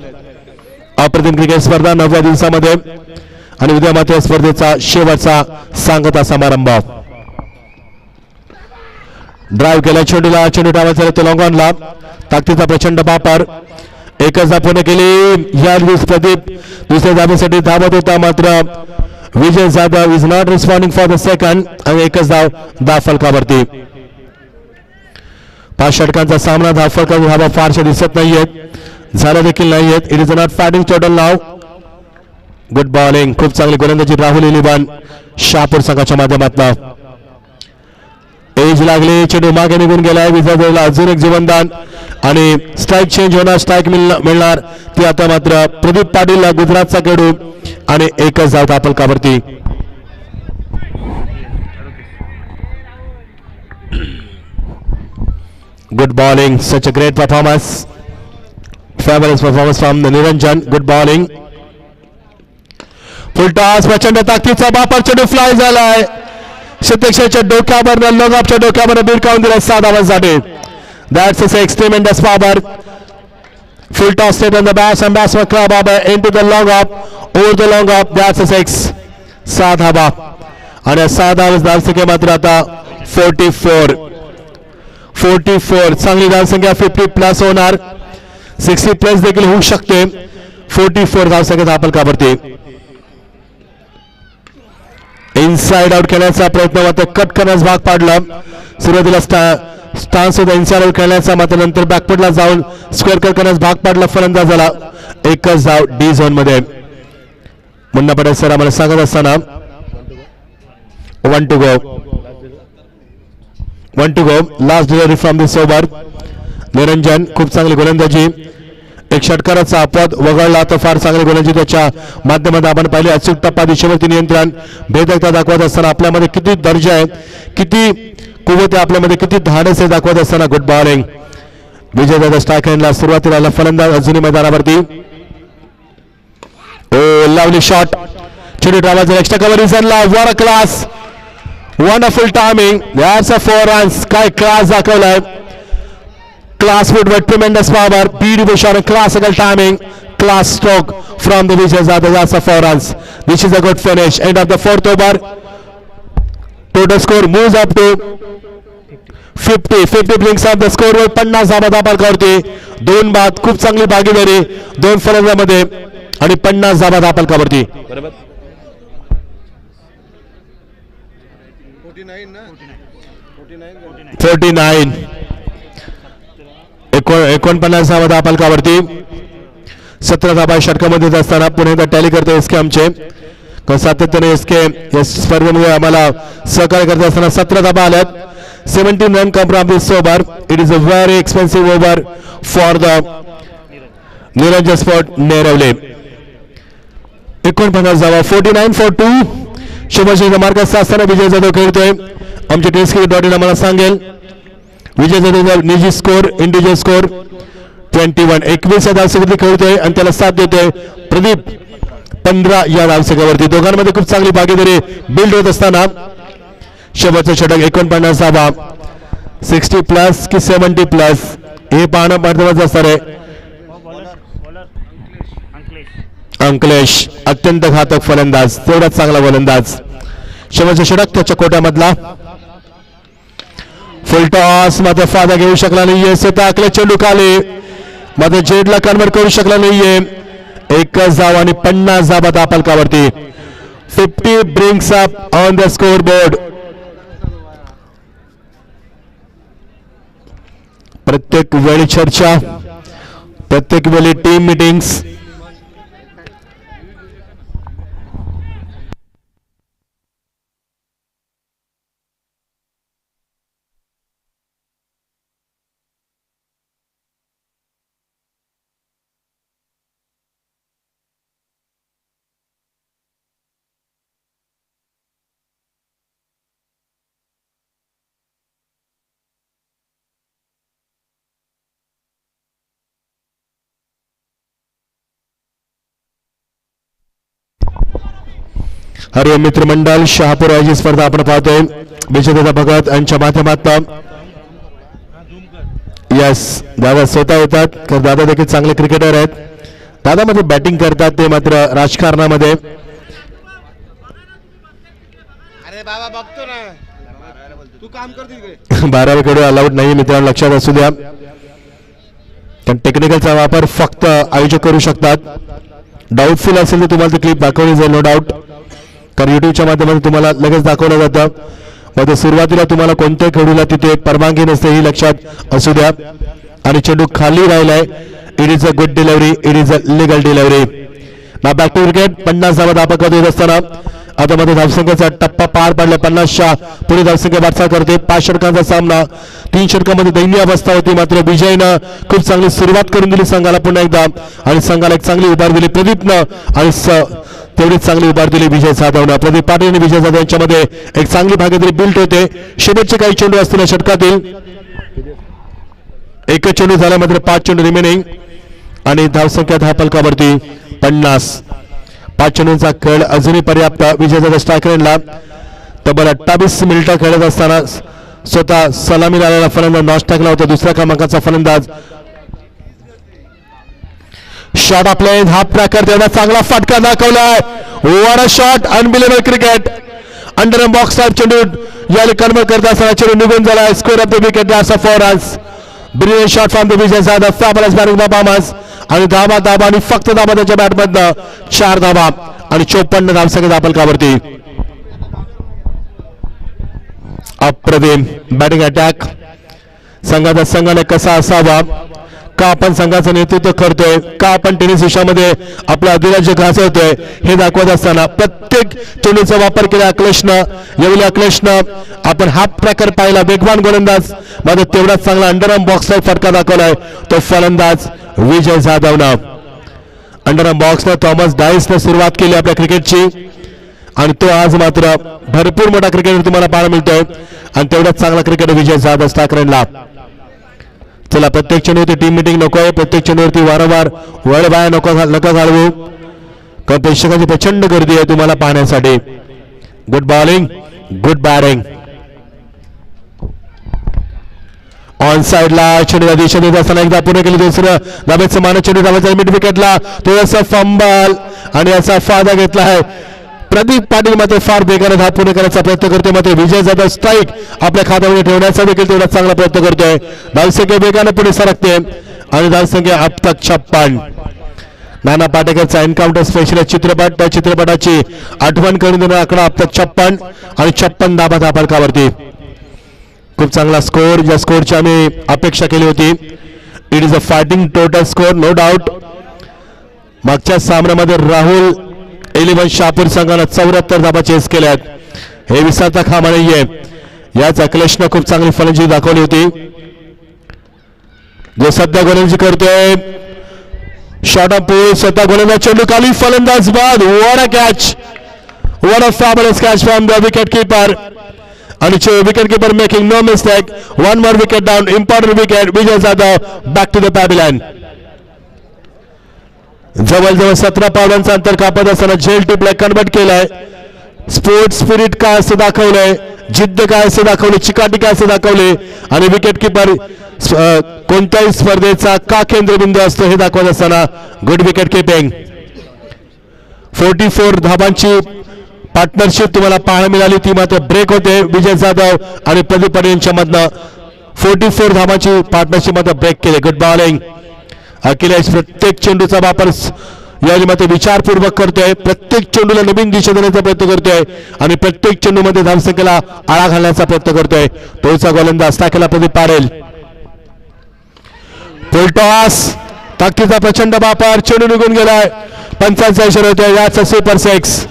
अप्रतिम क्रिकेट स्पर्धा 9व्या दिवसामध्ये आणि उद्या मात्र स्पर्धेचा शेवटचा सांगता समारंभ. ड्राईव्ह केला चेंडूला चेंडू डावाचा तो लॉंग ऑनला ताकदीचा प्रचंड वापर. एकच धाव पूर्ण केली या प्रदीप दुसऱ्या धावेसाठी धावत होता मात्र Vijay Jadhav is not responding for the second आणि एकच धाव फलकावरती. 5 षटकांचा सामना धाव फलकावरती धावा फारशा दिसत नाहीयेत झाला देखील नाहीयेत. It is not fighting total now. Good bowling खूप चांगली गोलंदाजी राहुल इलिबान शहापूर संघाच्या माध्यमातून. एज लागली चेंडू मागे निघून गेलाय विजयला अजून एक जीवनदान आणि स्ट्राईक चेंज होणार स्ट्राईक मिळणार ती आता मात्र प्रदीप पाटील गुजरातचा खेळाडू आणि एकच धाव फलकावरती. Good bowling such a great performance fabulous performance from Niranjan. Good bowling full toss प्रचंड ताकदीचा वापर चेंडू फ्लाय झालाय शतक्षाच्या डोक्यावर लोगापच्या डोक्यावर बिरकावून दिला 6 धावांसाठी. That's a tremendous power. Full toss straight on the bass and batsman club up into the long up over the long up. That's a 6. 6 धावा आणि 6 धावसंख्या मात्र आता 44. चांगली धावसंख्या 50 प्लस होणार 60 प्लस देखील होऊ शकते. 44 धावसंख्या धापलकावरती. इनसाइड आउट खेळण्याचा प्रयत्न मात्र कट करण्यास भाग पाडला. सुरुवातीला स्टान्स होता इनसाइड आउट खेळण्याचा मात्र नंतर बॅकफुटला जाऊन स्क्वेअर कट करण्यास भाग पाडला फलंदाजाला. एकच धाव डी झोन मध्ये. मुन्ना पटेल सर आम्हाला सांगत असताना 1 to go last delivery from this over. Niranjan खूप चांगली गोलंदाजी. एक षटकाराचा अपवाद वगळला तर फार चांगली गोलंदाजी त्याच्या माध्यमातून आपण पाहिले. अचूक टप्पा दिशेवरती नियंत्रण भेदकता दाखवत असताना आपल्यामध्ये किती दर्जा आहे किती कुवत आहे आपल्यामध्ये किती धाडस आहे दाखवत असताना. गुड बॉलिंग विजयदादा स्ट्राईक हँडला सुरुवातीला फलंदाज अजूनही मैदानावरती. ओ लवली शॉट चेंडू डावाचा एक्स्ट्रा कव्हर विसरला. वर class wonderful timing. That's a 4 runs. काय क्लास दाखवलाय. Class footwork, tremendous power, beautiful shot, and classical timing, class stroke from the Vijay Jadhav. That's a 4 runs. This is a good finish. End of the 4th over. Total score moves up to 50. 50 brings up the score with 50 धावा दापलकावरती. 2 बाद खूप चांगली भागीदारी 2 फलंदाजांमध्ये आणि 50 धावा दापलकावरती. बरोबर 49 49 धावा दापलकावरती. 17 धावा षटकामध्ये असताना पुन्हा एकदा टॅली करतो एसके आमचे सातत्याने एसके या स्पर्धेमध्ये आम्हाला सहकार्य करत असताना 17 धावा आल्यात. 17 run come from this over. It is a very expensive over for the Niranjan Sport Neravle. 49 धावा 49 for 2. शुभश्री मार्गात असताना विजय जाधव खेळतोय. आमचे टेस्टक्रिकेट.in आम्हाला सांगेल विजय जाधव निजी स्कोर इंडिव्हिज्युअल स्कोर 21. 21 धावसंख्येवरती खेळतोय आणि त्याला साथ देतोय प्रदीप 15 या धावसंख्येवरती. दोघांमध्ये खूप चांगली भागीदारी बिल्ड होत असताना शेवटचं षटक 49 धावा 60 प्लस की 70 प्लस हे पाहणं महत्त्वाचं असणार आहे. अंकलेश अत्यंत घातक फलंदाज तेवढाच चांगला गोलंदाज. शेवटचं षटक त्याच्या कोट्यामधला फुल टॉस मात्र फायदा घेऊ शकला नाहीये. स्वतः अकले चेंडू खाली मात्र जेडला कन्वर्ट करू शकला नाहीये. एकच धाव आणि 50 धावा धापलकावरती. 50 brings up on the score board. प्रत्येक वेळी चर्चा प्रत्येक वेळी टीम मीटिंग्स हरिओ मित्रमंडळ शहापूर आयोजित स्पर्धा आपण पाहतोय. विजेता भगत यांच्या माध्यमातून यस दादा स्वतः येतात तर दादा देखील चांगले क्रिकेटर आहेत. दादा मध्ये बॅटिंग करतात ते मात्र राजकारणामध्ये अरे बाबा बघतो ना तू काम कर तिकडे 12 कडे अलाउड नाही मित्रांनो लक्षात असू द्या. कारण टेक्निकलचा वापर फक्त आयोजक करू शकतात. डाऊटफुल असेल तर तुम्हाला ती क्लिप दाखवली जाईल नो डाऊट. कारण युट्यूबच्या माध्यमातून तुम्हाला लगेच दाखवलं जातं. मध्ये सुरुवातीला तुम्हाला कोणत्याही खेळूला तिथे परवानगी नसते ही लक्षात असू द्या. आणि चेंडू खाली राहिलाय. It is a good delivery it is a legal delivery. ना बॅक टू क्रिकेट 50 धावा धापकात येत असताना आता मध्ये धावसंख्येचा टप्पा पार पडला. 50च्या पुढे धावसंख्या वाटचाल करते. 5 षटकांचा सामना 3 षटकांमध्ये दयनीय अवस्था होती मात्र विजयनं खूप चांगली सुरुवात करून दिली संघाला पुन्हा एकदा आणि संघाला एक चांगली उभार दिली प्रदीपनं आणि तेवढीच चांगली उभार दिली विजय जाधवनं. प्रदीप पाटील आणि विजय जाधव यांच्यामध्ये एक चांगली भागीदारी बिल्ड होते. शेवटचे काही चेंडू असतील षटकातील एकच चेंडू झाला मात्र 5 चेंडू रिमेनिंग आणि धावसंख्या धापलकावरती 50. 5 चेंडूंचा खेळ अजूनही पर्याप्त. विजय जाधव स्ट्रायकरला तब्बल 28 मिनिटं खेळत असताना स्वतः सलामी आलेला फलंदाज नॉच टाकला होता. दुसऱ्या क्रमांकाचा फलंदाज शॉट आपले हाफ ट्रॅकर त्याला चांगला फटका दाखवलाय. What a shot unbelievable cricket. Under box side चेंडू याला कन्वर्ट करत असताना चेंडू निघून झाला. स्कोर ऑफ द विकेट असा 4 runs. Brilliant shot from the Vijay Jadhav. Fabulous batting performance आणि धावा आणि फक्त धावा त्याच्या बॅटमधनं 4 धावा आणि 54 धावसंख्या धापलकावरती. अप्रतिम बॅटिंग अटॅक. संघाने कसा असावा का आपण संघाचं नेतृत्व करतोय का आपण टेनिस विश्वामध्ये आपला अधिराज्य गाजवतोय हे दाखवत असताना प्रत्येक चेंडूचा वापर केला अखिलेशनं. आपण हाफ ट्रॅकर पाहिला. वेगवान गोलंदाज मात्र तेवढाच चांगला अंडरआर्म बॉक्सला फटका दाखवलाय तो फलंदाज विजय जाधवनं. अंडरआर्म बॉक्सला थॉमस डायसने सुरुवात केली आपल्या क्रिकेटची आणि तो आज मात्र भरपूर मोठा क्रिकेटर तुम्हाला पाहायला मिळतोय आणि तेवढाच चांगला क्रिकेटर विजय जाधव स्टाकरला. चला प्रत्येक चेंडूवरती टीम मीटिंग नको आहे. प्रत्येक चेंडूवरती वारंवार वर्ल्ड बाय नका घालवू कारण प्रेक्षकांची प्रचंड गर्दी आहे तुम्हाला पाहण्यासाठी. Good bowling good batting. On साइडला चेंडूला दिशा देत असताना एकदा पुढे केली. दुसरं धाब्याचं मान चेंडू धावायचा मिड विकेटला थोडासा फंबल आणि असा फायदा घेतला आहे. प्रदीप पाटील मात्र फार बेगाने धाव पूर्ण करायचा प्रयत्न करतोय मात्र विजय जाधव स्ट्राईक आपल्या खात्यामध्ये ठेवण्याचा देखील तेवढा चांगला प्रयत्न करतोय. धावसंख्या वेगाने पुढे सरकते आणि धावसंख्या अब तक 56. नाना पाटेकरचा एन्काउंटर स्पेशल चित्रपट त्या चित्रपटाची आठवण करून देणारा आकडा अब तक 56 आणि 56 धाबा धापलकावरती. खूप चांगला स्कोर ज्या स्कोरची आम्ही अपेक्षा केली होती. It is a fighting total score no doubt. मागच्या सामन्यामध्ये राहुल 11 शहापूर संघानं 74 धाबा चेस केल्यात हे विसरता कामा नाहीये. याच अखिलेशनं खूप चांगली फलंदाजी दाखवली होती. जो सध्या गोलंदाजी करतोय शॉट ऑफ पूल, स्वतः गोलंदाज, चेंडू खाली, फलंदाज बाद. What a catch, what a fabulous catch from the wicket keeper. आणि wicket keeper making no mistake. One more wicket down, important wicket. Vijay Jadhav back to the pavilion. जवळजवळ 17 पावलांचा अंतर कापत असताना झेल टिपला कन्वर्ट केलाय. स्पोर्ट्स स्पिरिट काय असं दाखवलंय, जिद्द काय असं दाखवले, चिकाटी काय असं दाखवले, आणि विकेट कीपर कोणत्याही स्पर्धेचा का केंद्रबिंदू असतो हे दाखवत असताना गुड विकेट किपिंग. 44 धाबांची पार्टनरशिप तुम्हाला पाहायला मिळाली, ती मात्र ब्रेक होते. विजय जाधव आणि प्रदीप पाटील यांच्या मधनं 44 धाबांची पार्टनरशिप मात्र ब्रेक केले. Good bowling. अखिलेश प्रत्येक चेंडूचा वापर यामध्ये विचारपूर्वक करतोय. प्रत्येक चेंडूला नवीन दिशा देण्याचा प्रयत्न करतोय आणि प्रत्येक चेंडूमध्ये धावसंख्येला आळा घालण्याचा प्रयत्न करतोय. पुढचा गोलंदाज टाकेला प्रदीप पाटील. फुलटॉस, ताकदीचा प्रचंड वापर, चेंडू निघून गेलाय. पंचांचा इशारा होतोय. याचा सुपर 6.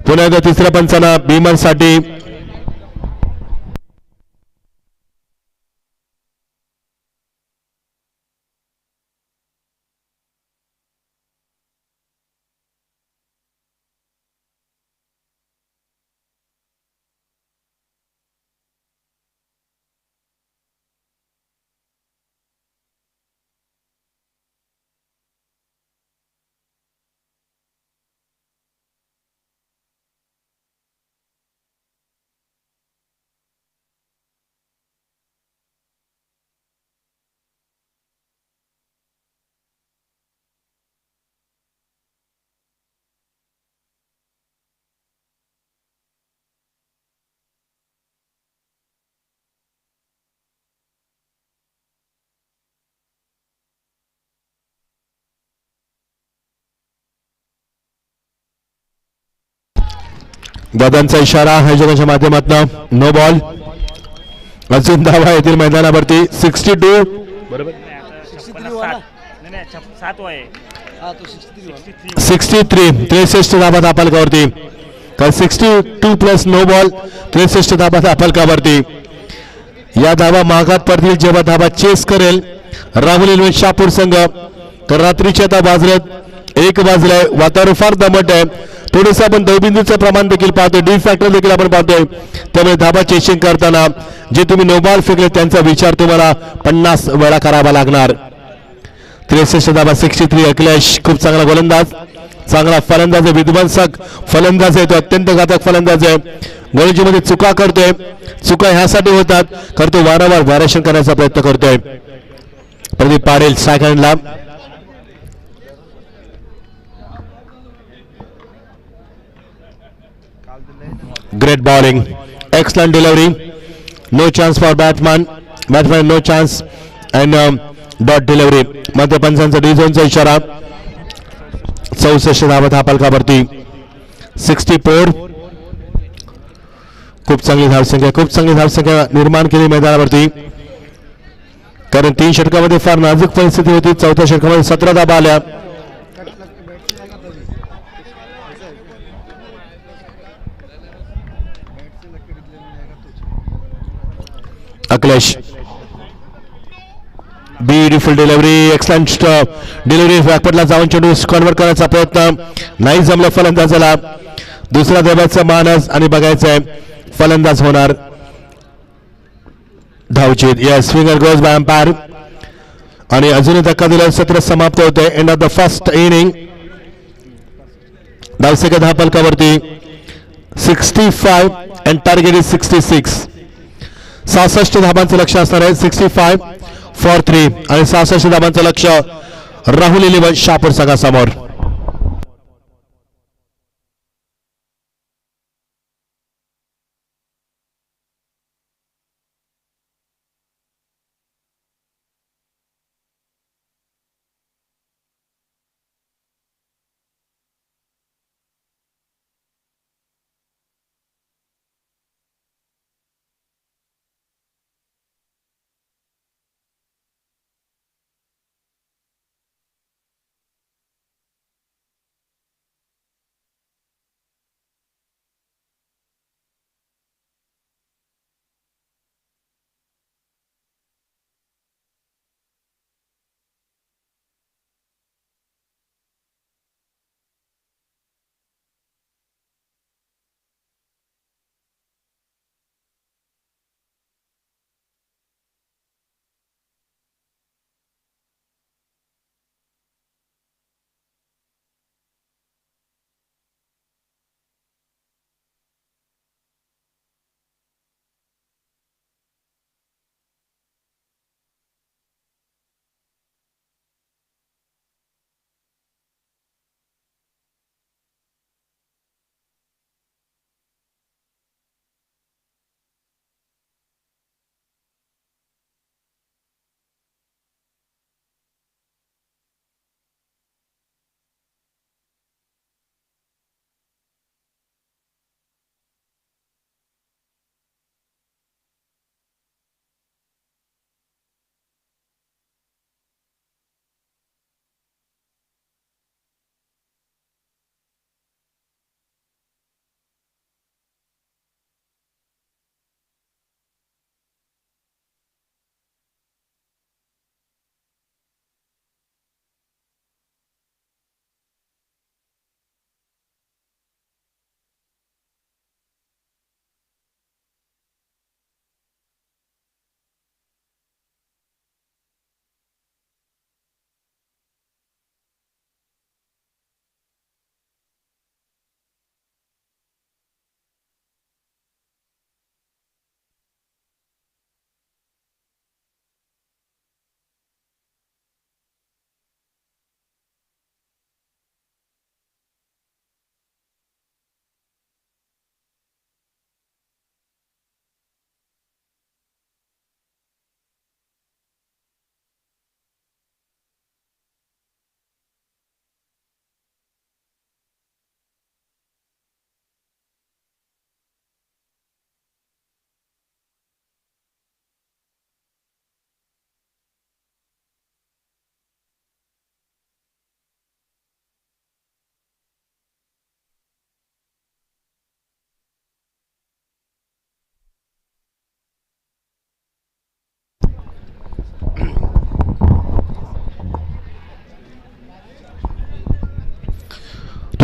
पुन्हा एकदा तिसऱ्या पंचांना भीमनसाठी दादांचा इशारा आयोजकांच्या माध्यमातून नो बॉल. अजून धावा येतील मैदानावरती. 62 बरोबर 63 धाबा धापलकावरती. 62 प्लस नो बॉल, 63 धाबा धापलकावरती. या धावा मागात पडतील जेव्हा धाबा चेस करेल राहुल इन्व्हेस्ट शहापूर संघ. तर रात्रीच्या आता वाजलेत 1 वाजलाय. वातावरण फार दमट आहे. थोडंसं आपण दवबिंदूचं प्रमाण देखील पाहतोय, डी फॅक्टर देखील आपण पाहतोय. त्यामुळे धाबा चेसिंग करताना जे तुम्ही नो बॉल फेकले त्यांचा विचार तुम्हाला 50 वेळा करावा लागणार. 63 धाबा 63. अखिलेश खूप चांगला गोलंदाज, चांगला फलंदाज आहे, विध्वंसक फलंदाज आहे, तो अत्यंत घातक फलंदाज आहे. गोलंदाजीमध्ये चुका करतोय. चुका ह्यासाठी होतात कारण तो वारंवार व्हॅरिएशन करण्याचा प्रयत्न करतोय. Pradeep Patil सेकंडला. Great bowling, excellent delivery, no chance for batsman, no chance, and dot delivery. मध्य पंचांचा डी झोनचा इशारा. 64 धावा धापलकावरती. 64. खूप चांगली धावसंख्या निर्माण केली मैदानावरती, कारण 3 षटकामध्ये फार नाजूक परिस्थिती होती. चौथ्या षटकामध्ये 17 धावा आल्या. Akhilesh, beautiful delivery, excellent delivery. बॅकवर्डला जाऊन चेंडू कन्व्हर्ट करण्याचा प्रयत्न नाही जमला फलंदाजाला. दुसरा धाब्याचा मानस आणि बघायचंय फलंदाज होणार धावचीत. Yes, finger goes by umpire. आणि अजूनही धक्का दिला. सत्र समाप्त होते. End of the first inning. धावसंख्या धापलकावरती 65 अँड टार्गेट इज 66. 66 धाबांचं लक्ष असणार आहे. 65 फॉर 3 आणि 66 धाबांचं लक्ष राहुल इलेव्हन शहापूर संघासमोर.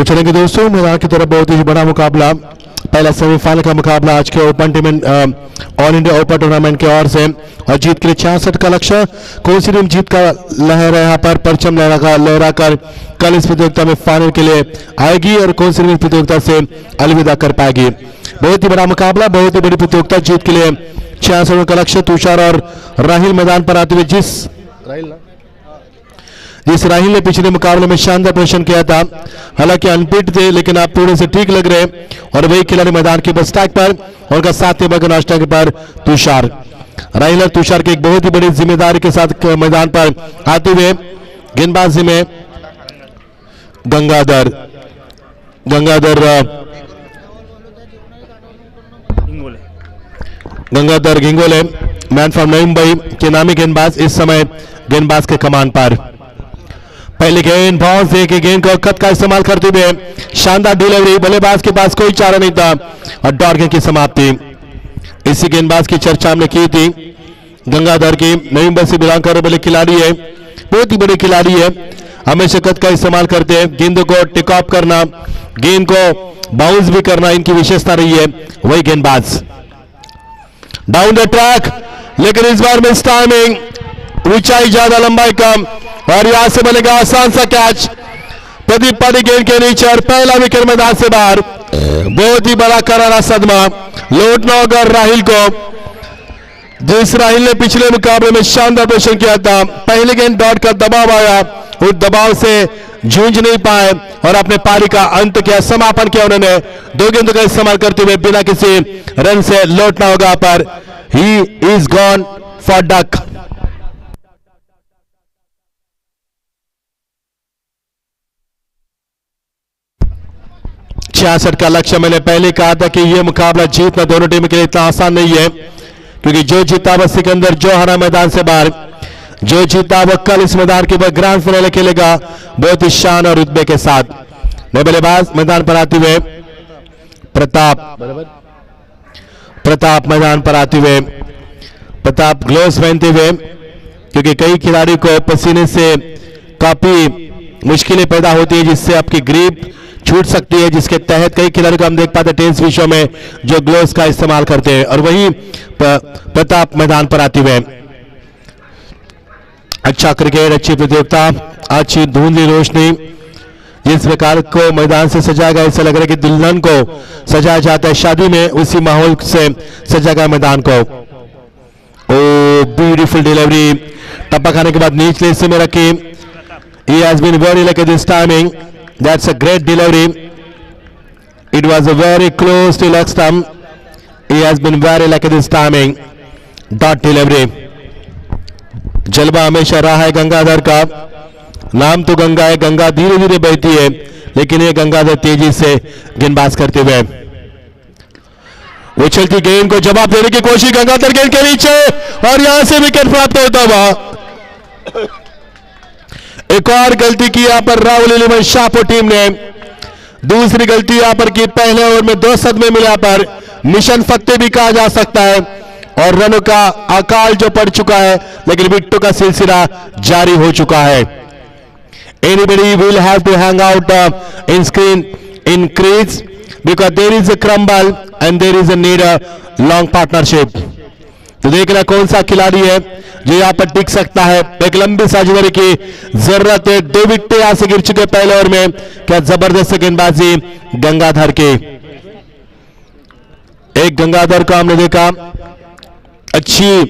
चलेंगे दोस्तों मैदान की तरफ। बहुत ही बड़ा मुकाबला, पहला सेमीफाइनल का मुकाबला आज के open team all India open tournament की ओर से, और जीत के लिए 66 का लक्ष्य। कौन सी टीम जीत का लहर है यहाँ पर परचम लहराकर कल इस प्रतियोगिता में फाइनल के लिए आएगी, और कौन सी टीम इस प्रतियोगिता से अलविदा कर पाएगी। बहुत ही बड़ा मुकाबला, बहुत ही बड़ी प्रतियोगिता, जीत के लिए 66 का लक्ष्य। तुषार और राहिल मैदान पर आते हुए जिस राहिल ने पिछले मुकाबले में शानदार प्रदर्शन किया था, हालांकि अनफिट थे लेकिन आप थोड़े से ठीक लग रहे, और वही खिलाड़ी मैदान के बस टैग पर, और उनका साथ नाश्ता पर तुषार। राहिल और तुषार की एक बहुत ही बड़ी जिम्मेदारी के साथ मैदान पर आते हुए गेंदबाजी में गंगाधर गिंगोले मैन फ्रॉम नई मुंबई के नामी गेंदबाज इस समय गेंदबाज के कमान पर। पहले गेंद बाउंस दे के गेंद को कद का इस्तेमाल करते हुए शानदार डिलीवरी, बल्लेबाज के पास कोई चारा नहीं था, और डॉट गेंद की समाप्ति। इसी गेंदबाज की चर्चा हमने की थी। गंगाधर की नई मुंबई से बिलोंग करने वाले खिलाड़ी है, बहुत ही बड़े खिलाड़ी है, हमेशा कद का इस्तेमाल करते हैं, गेंदों को टेक ऑफ करना, गेंद को बाउंस भी करना इनकी विशेषता रही है। वही गेंदबाज डाउन द ट्रैक, लेकिन इस बार मिस टाइमिंग, ऊंचाई ज्यादा लंबाई कम, और यहां से बनेगा आसान सा कैच। प्रदीप पाटिल गेंद के नीचे, और पहला विकेट मैदान से बाहर। बहुत ही बड़ा करारा सदमा लौटना होगा राहिल को, जिस राहिल ने पिछले मुकाबले में शानदार प्रदर्शन किया था। पहले गेंद डॉट का दबाव आया, उस दबाव से जूझ नहीं पाए और अपने पारी का अंत किया, समापन किया उन्होंने। दो गेंदों का इस्तेमाल करते हुए बिना किसी रन से लौटना होगा पर। He is gone for duck. छियासठ का लक्ष्य। मैंने पहले कहा था कि यह मुकाबला जीतना दोनों टीम के लिए इतना आसान नहीं है, क्योंकि जो जीता वह सिकंदर, जो हारा मैदान से बाहर। जो जीता वह कल इस मैदान के बाद ग्रैंड फाइनल खेलेगा बहुत ही शान और रुतबे के साथ। नए बल्लेबाज मैदान पर आते हुए प्रताप मैदान पर आते हुए प्रताप ग्लोव्स पहनते हुए, क्योंकि कई खिलाड़ी को पसीने से काफी मुश्किलें पैदा होती है, जिससे आपकी ग्रिप छूट सकती है, जिसके तहत कई खिलाड़ियों को हम देख पाते हैं टेनिस विश्व में जो ग्लोव्स का इस्तेमाल करते हैं। और वही प्रताप मैदान पर आते हुए अच्छा क्रिकेट, अच्छी प्रतियोगिता, अच्छी धुंधली रोशनी, जिस प्रकार को मैदान से सजाया गया, ऐसा लग रहा है कि दुल्हन को सजाया जाता है शादी में, उसी माहौल से सजाया गया मैदान को। ओ ब्यूटीफुल डिलीवरी, टप्पा खाने के बाद निचले हिस्से में रखी। He has been very lucky this timing. That's a great delivery. It was a very close to leg stump. He has been very lucky this timing. Dot delivery. जलवा हमेशा रहा है गंगाधर का, नाम तो गंगा है, गंगा धीरे धीरे बहती है, लेकिन ये गंगाधर तेजी से गेंदबाज करते हुए उछलती गेंद को जवाब देने की कोशिश, गंगाधर गेंद के नीचे, और यहां से विकेट प्राप्त होता हुआ। एक और गलती की यहां पर राहुल इलेवन शाहपुर टीम ने, दूसरी गलती यहां पर की। पहले ओवर में 2 सदमे मिला पर मिशन फतेह भी कहा जा सकता है, और रनों का अकाल जो पड़ चुका है, लेकिन विकेटों का सिलसिला जारी हो चुका है। Anybody will have to hang out in crease because there is a crumble and there is a need a long partnership. तो देख रहा कौन सा खिलाड़ी है जो यहाँ पर टिक सकता है। एक लंबी साझेदारी की जरूरत है। 2 विकेट यहां से गिर चुके पहले ओवर में। क्या जबरदस्त गेंदबाजी गंगाधर की। एक गंगाधर को हमने देखा अच्छी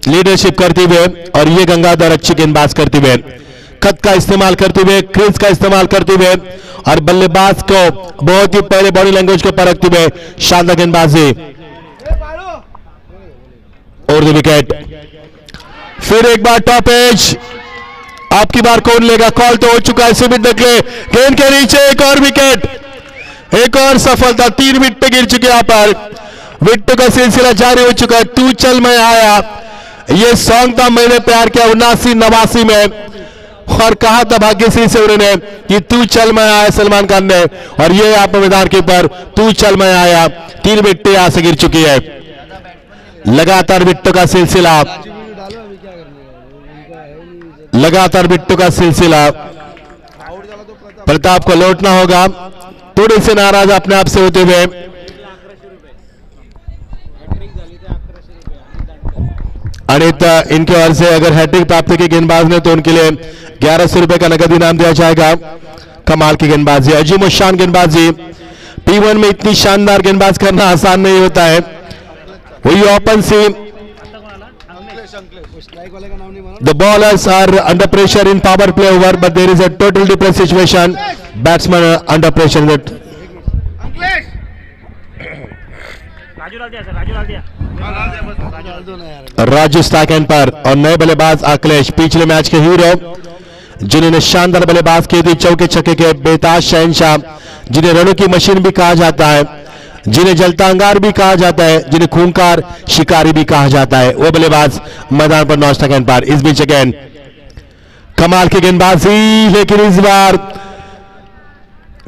लीडरशिप करते हुए, और ये गंगाधर अच्छी गेंदबाज करते हुए, कद का इस्तेमाल करते हुए, क्रीज का इस्तेमाल करते हुए, और बल्लेबाज को बहुत ही पहले बॉडी लैंग्वेज को परखते हुए शानदार गेंदबाजी और विकेट। फिर एक बार टॉप एज, आपकी बार कौन लेगा? कॉल तो हो चुका है। सुमित नकले गेंद के नीचे, एक और विकेट, एक और सफलता। 3 विकेट गिर चुके यहां पर, विकेटों का सिलसिला जारी हो चुका है। तू चल मैं आया, ये सॉन्ग था मैंने प्यार किया 79-89 में, और कहा था भाग्यश्री से उन्होंने कि तू चल मैं आया सलमान खान ने, और ये यहाँ पर मैदान के ऊपर तू चल मैं आया। 3 विकेट यहां से गिर चुकी है। लगातार विकेटों का सिलसिला, लगातार विकेटों का सिलसिला। प्रताप को लौटना होगा, थोड़े से नाराज अपने आप से होते हुए। अनित इनके ओर से अगर हैट्रिक प्राप्त की गेंदबाज ने तो उनके लिए 1100 रुपए का नगद इनाम दिया जाएगा। कमाल की गेंदबाजी, अजीम शान गेंदबाजी। P1 में इतनी शानदार गेंदबाज करना आसान नहीं होता है। वही open see, the ballers are under pressure in power play over, but there is a total different situation. Batsman are under pressure. Raju स्टैकेंड पर और नए बल्लेबाज अखिलेश, पिछले मैच के हीरो जिन्होंने शानदार बल्लेबाज की थी, चौके छक्के के बेताज शहंशाह, जिन्हें रनों की मशीन भी कहा जाता है, जिन्हें जलता अंगार भी कहा जाता है, जिन्हें खूंखार शिकारी भी कहा जाता है, वो बल्लेबाज मैदान पर 9 सेकंड पर। इस बीच अगेन कमाल की गेंदबाजी, लेकिन इस बार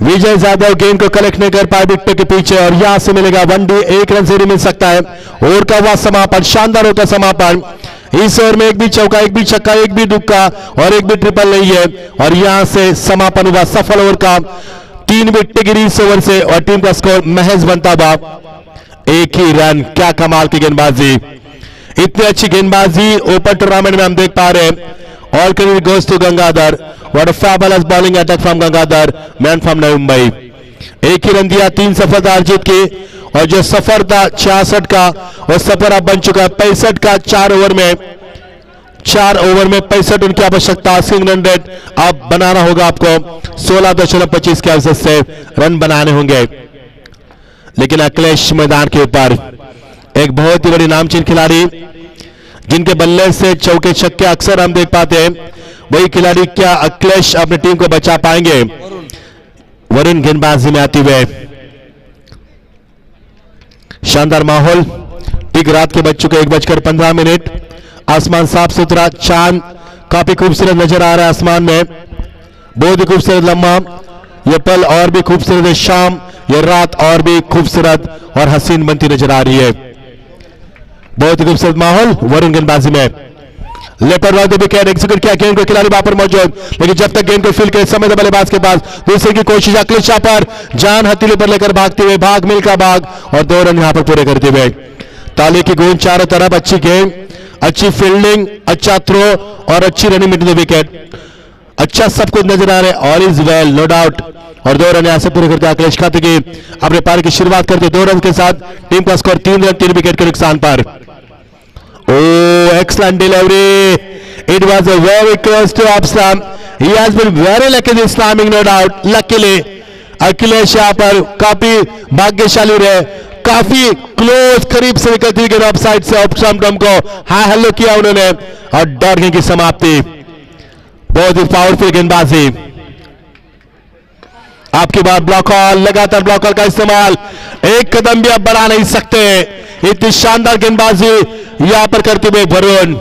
विजय यादव गेंद को कलेक्ट नहीं कर पाए विकेट के पीछे और यहां से मिलेगा 1 डी, 1 रन से मिल सकता है। ओवर का हुआ समापन, शानदार होता समापन। इस ओवर में एक भी चौका, एक भी छक्का, एक भी दुक्का और एक भी ट्रिपल नहीं है और यहां से समापन हुआ सफल ओवर का। 3 विकेट गिरी इस ओवर से और टीम का स्कोर महज बनता हुआ 1 ही रन। क्या कमाल की गेंदबाजी, इतनी अच्छी गेंदबाजी ओपन टूर्नामेंट में हम देख पा रहे हैं। All credit goes to Gangadhar, what a fabulous bowling attack from Gangadhar, man from Navi Mumbai. 1 ही रन दिया, 3 सफलता अर्जित की और जो सफर था 66 का वो सफर अब बन चुका है 65 का। 4 ओवर में 65 उनकी आवश्यकता। स्विंग रन रेट अब बनाना होगा आपको 16.25 के औसत से रन बनाने होंगे। लेकिन अखिलेश मैदान के ऊपर एक बहुत ही बड़ी नामचीन खिलाड़ी, जिनके बल्ले से चौके छक्के अक्सर हम देख पाते हैं, वही खिलाड़ी क्या अखिलेश अपनी टीम को बचा पाएंगे? वरुण गेंदबाजी में आते हुए, शानदार माहौल, ठीक रात के बज चुके 1:15। आसमान साफ सुथरा, चांद काफी खूबसूरत नजर आ रहा है आसमान में, बहुत ही खूबसूरत लम्हा। यह पल और भी खूबसूरत है, शाम यह रात और भी खूबसूरत और हसीन बनती नजर आ रही है। बहुत ही खूबसूरत माहौल। वरुण गेंदबाजी में लेफ्ट और राइट विकेट एग्जीक्यूट किया, गेंद को खिलाड़ी वहां पर मौजूद, लेकिन जब तक गेंद को फील करे समय बल्लेबाज के पास दूसरे की कोशिश। अखिलेश पर जान हथेली पर लेकर भागते हुए, भाग मिल्खा भाग और 2 रन यहां पर पूरे करते हुए। ताली की गूंज चारों तरफ, अच्छी गेंद, अच्छी फील्डिंग, अच्छा थ्रो और अच्छी रनिंग मिड द विकेट, अच्छा सब कुछ नजर आ रहा है। All is well, no doubt. और 2 रन यहां से पूरे करते अखिलेश खाते की अपने पारी की शुरुआत करते 2 रन के साथ। टीम का स्कोर 3 रन 3 विकेट के नुकसान पर। Oh, excellent delivery. It was a very close to off stump. He has been very lucky this timing, no doubt. Luckily, Akhilesh यहाँ पर काफी भाग्यशाली रहे, काफी क्लोज करीब से निकलती हुई of side say off stump को hi hello KIA उन्होंने और डॉट की समाप्ति। बहुत ही पावरफुल गेंदबाजी। आपकी बात ब्लॉक हॉल, लगातार ब्लॉक हॉल का इस्तेमाल, एक कदम भी अब बढ़ा नहीं सकते। इतनी शानदार गेंदबाजी यहां पर करते हुए वरुण,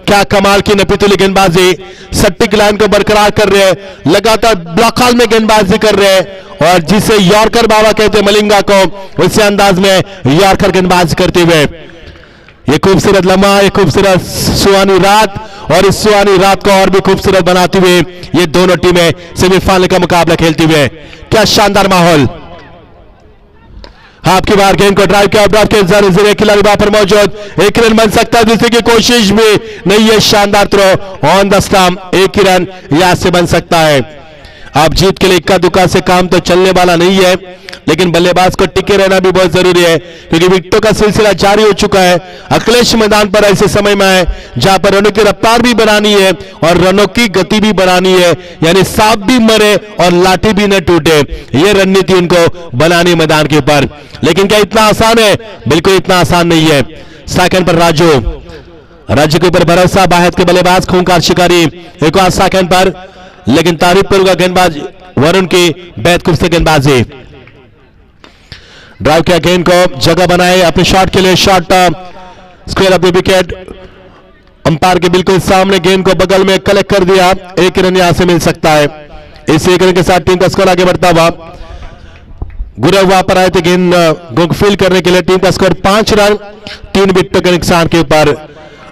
क्या कमाल की नपीतुली गेंदबाजी, सटीक लाइन को बरकरार कर रहे हैं, लगातार ब्लॉक हॉल में गेंदबाजी कर रहे हैं और जिसे यॉर्कर बाबा कहते हैं मलिंगा को, उसी अंदाज में यॉर्कर गेंदबाजी करते हुए। ये खूबसूरत लम्हा, ये खूबसूरत सुहानी रात और इस सुहानी रात को और भी खूबसूरत बनाते हुए ये दोनों टीमें सेमीफाइनल का मुकाबला खेलती हुए। क्या शानदार माहौल। आपकी बार गेंद को ड्राइव किया, ड्राइव के जरिए खिलाड़ी वहां पर मौजूद, 1 रन बन सकता है, दूसरे की कोशिश भी नहीं है। शानदार थ्रो ऑन द स्टंप, 1 ही रन यहां से बन सकता है। अब जीत के लिए इक्का दुक्का से काम तो चलने वाला नहीं है, लेकिन बल्लेबाज को टिके रहना भी बहुत जरूरी है क्योंकि विकेटों का सिलसिला जारी हो चुका है। अखिलेश मैदान पर ऐसे समय में है जहां पर रनों की रफ्तार भी बनानी है और रनों की गति भी बनानी है, यानी सांप भी मरे और लाठी भी न टूटे, यह रणनीति उनको बनानी मैदान के ऊपर। लेकिन क्या इतना आसान है? बिल्कुल इतना आसान नहीं है। सेकंड पर राजू के ऊपर भरोसा, बाहर के बल्लेबाज खूंखार शिकारी एक और सेकंड पर, लेकिन तारीफ करूंगा गेंदबाज वरुण की बेहद खूबसूरत गेंदबाजी। ड्राइव किया, गेंद को जगह बनाए अपने शॉट के लिए, shot square off the wicket, umpire के बिल्कुल सामने गेंद को बगल में कलेक्ट कर दिया। 1 रन यहां से मिल सकता है। इस 1 रन के साथ टीम का स्कोर आगे बढ़ता हुआ। गुरव वहां पर आए थे गेंद को फील्ड करने के लिए। टीम का स्कोर 5 रन 3 विकेटों के नुकसान के ऊपर।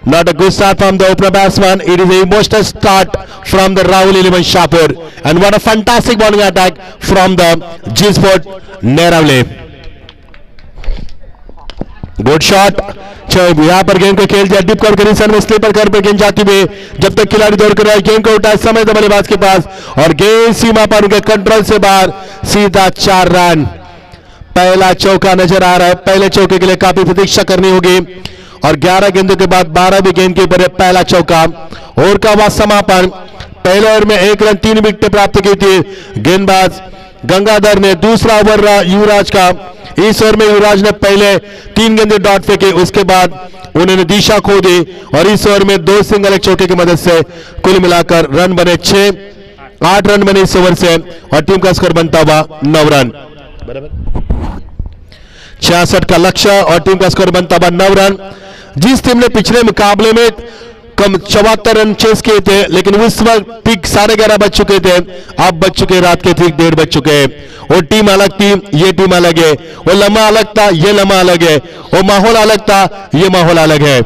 Not a good start from the opener batsman. It is an emotional start from the Rahul Iliman Shapur. And what a fantastic bowling attack from the G-Sport Neravle. Good shot. यहां पर गेंद को खेल दिया deep कर sir में sleeper कर पर गेंद जाती हुई जब तक खिलाड़ी दौड़ कर रहा है गेंद को उठाया समय तो बल्लेबाज के पास और गेंद सीमा पर उनके कंट्रोल से बाहर सीधा 4 रन। पहला चौका नजर आ रहा है। पहले चौके के लिए काफी प्रतीक्षा करनी होगी और 11 गेंदों के बाद 12वीं गेंद के ऊपर पहला चौका। ओवर का हुआ समापन। पहले ओवर में 1 रन 3 विकेट प्राप्त की थी गेंदबाज गंगाधर ने। दूसरा ओवर रहा युवराज का। इस ओवर में युवराज ने पहले 3 गेंदें डॉट फेंके, उसके बाद उन्होंने दिशा खो दी और इस ओवर में 2 सिंगल एक चौके की मदद से कुल मिलाकर रन बने 8 रन बने इस ओवर से और टीम का स्कोर बनता हुआ 9 रन। 66 का लक्ष्य और टीम का स्कोर बनता हुआ 9 रन। जिस टीम ने पिछले मुकाबले में कम 74 रन चेस किए थे लेकिन उस वक्त ठीक 11:30 बज चुके थे, अब बज चुके रात के ठीक 1:30 बज चुके हैं। वो टीम अलग थी, ये टीम अलग है। वो लम्हा अलग था, ये लम्हा अलग है। वो माहौल अलग था, ये माहौल अलग है।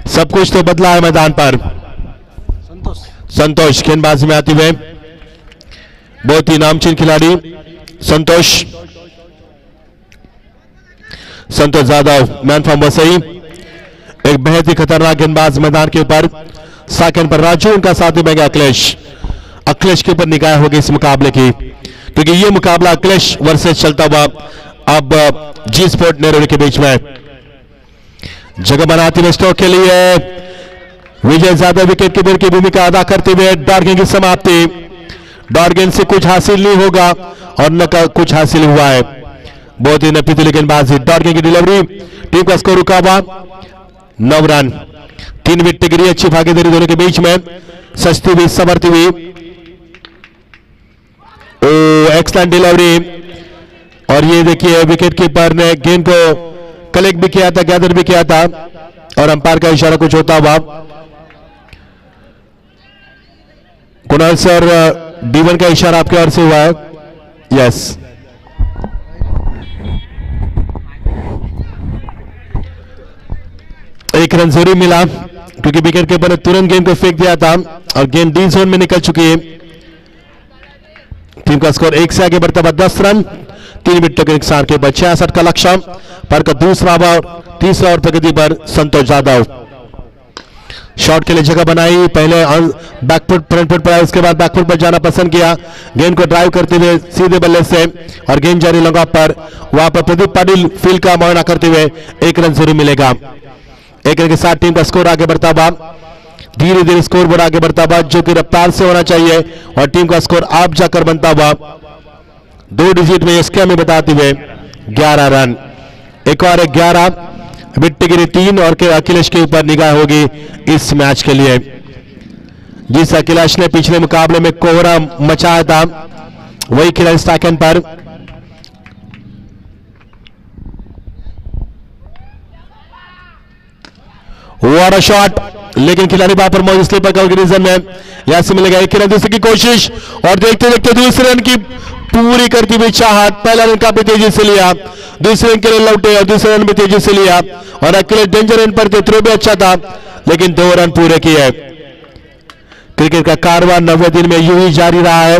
सब कुछ तो बदला है मैदान पर। संतोष गेंदबाजी में आते हुए बहुत ही नामचीन खिलाड़ी संतोष यादव मैन फ्रॉम वसई, एक बेहद ही खतरनाक गेंदबाज मैदान के ऊपर। सेकंड पर राजू, उनका साथी बन गया अखिलेश के ऊपर निगाह होगी इस मुकाबले की क्योंकि ये मुकाबला अखिलेश वर्सेस चलता हुआ अब जी स्पोर्ट नेहरू के बीच में। जगह बनाती हुए स्ट्रोक के लिए विजय यादव विकेट कीपर की भूमिका अदा करते हुए डॉट गेंद की समाप्ति। डॉट गेंद से कुछ हासिल नहीं होगा और न कुछ हासिल हुआ है। बहुत ही नफीली गेंदबाजी, डॉट गेंद की डिलीवरी, टीम का स्कोर रुका हुआ 9 रन। 3 विकेट गिरी, अच्छी भागीदारी दोनों के बीच में, सस्ती हुई संभरती हुई। एक्सलेंट डिलीवरी और ये देखिए विकेट कीपर ने गेंद को कलेक्ट भी किया था, गैदर भी किया था और अंपायर का इशारा कुछ होता हुआ। कुणाल सर D1 का इशारा आपके ओर से हुआ है? यस। एक रन जरूर मिला क्योंकि विकेट कीपर ने तुरंत गेंद को फेंक दिया था और गेंद डी जोन में निकल चुकी है। टीम का स्कोर 1 से आगे बढ़ता हुआ 10 रन 3 विकेटों के नुकसान के बाद 66 का लक्ष्य पर का दूसरा ओवर, तीसरा ओवर प्रगति पर संतोष यादव। शॉट के लिए जगह बनाई, पहले बैकफुट फ्रंट फुट पर आया, उसके बाद बैकफुट पर जाना पसंद किया। गेंद को ड्राइव करते हुए सीधे बल्ले से और गेंद जारी लगा पर वहां पर प्रदीप पाटिल फील्ड का मुआयना करते हुए 1 रन जरूर मिलेगा। 1 रन के साथ टीम का स्कोर आगे बढ़ता हुआ, धीरे धीरे स्कोर बोर्ड आगे बढ़ता हुआ जो कि रफ्तार से होना चाहिए और टीम का स्कोर आप जाकर बनता हुआ 2 डिजिट में स्कोर में बताते हुए 11 रन। एक और 11 विकेट 3 और के अखिलेश के ऊपर निगाह होगी इस मैच के लिए। जिस अखिलेश ने पिछले मुकाबले में कोहरा मचाया था वही खिलाड़ी second per. What a shot, लेकिन खिलाड़ी वहां पर मौजूद स्लीपर का ऑर्गेनाइजेशन में यहां से मिलेगा। एक रन दूसरे की कोशिश और देखते देखते दूसरे रन की पूरी करती हुई चाहत। पहला रन काफी तेजी से लिया, दूसरे रन के लिए लौटे और दूसरे रन भी तेजी से लिया और अकेले डेंजर रन पर थे, थ्रो भी अच्छा था लेकिन 2 रन पूरे किए। क्रिकेट का कारवां 90 दिन में यूं ही जारी रहा है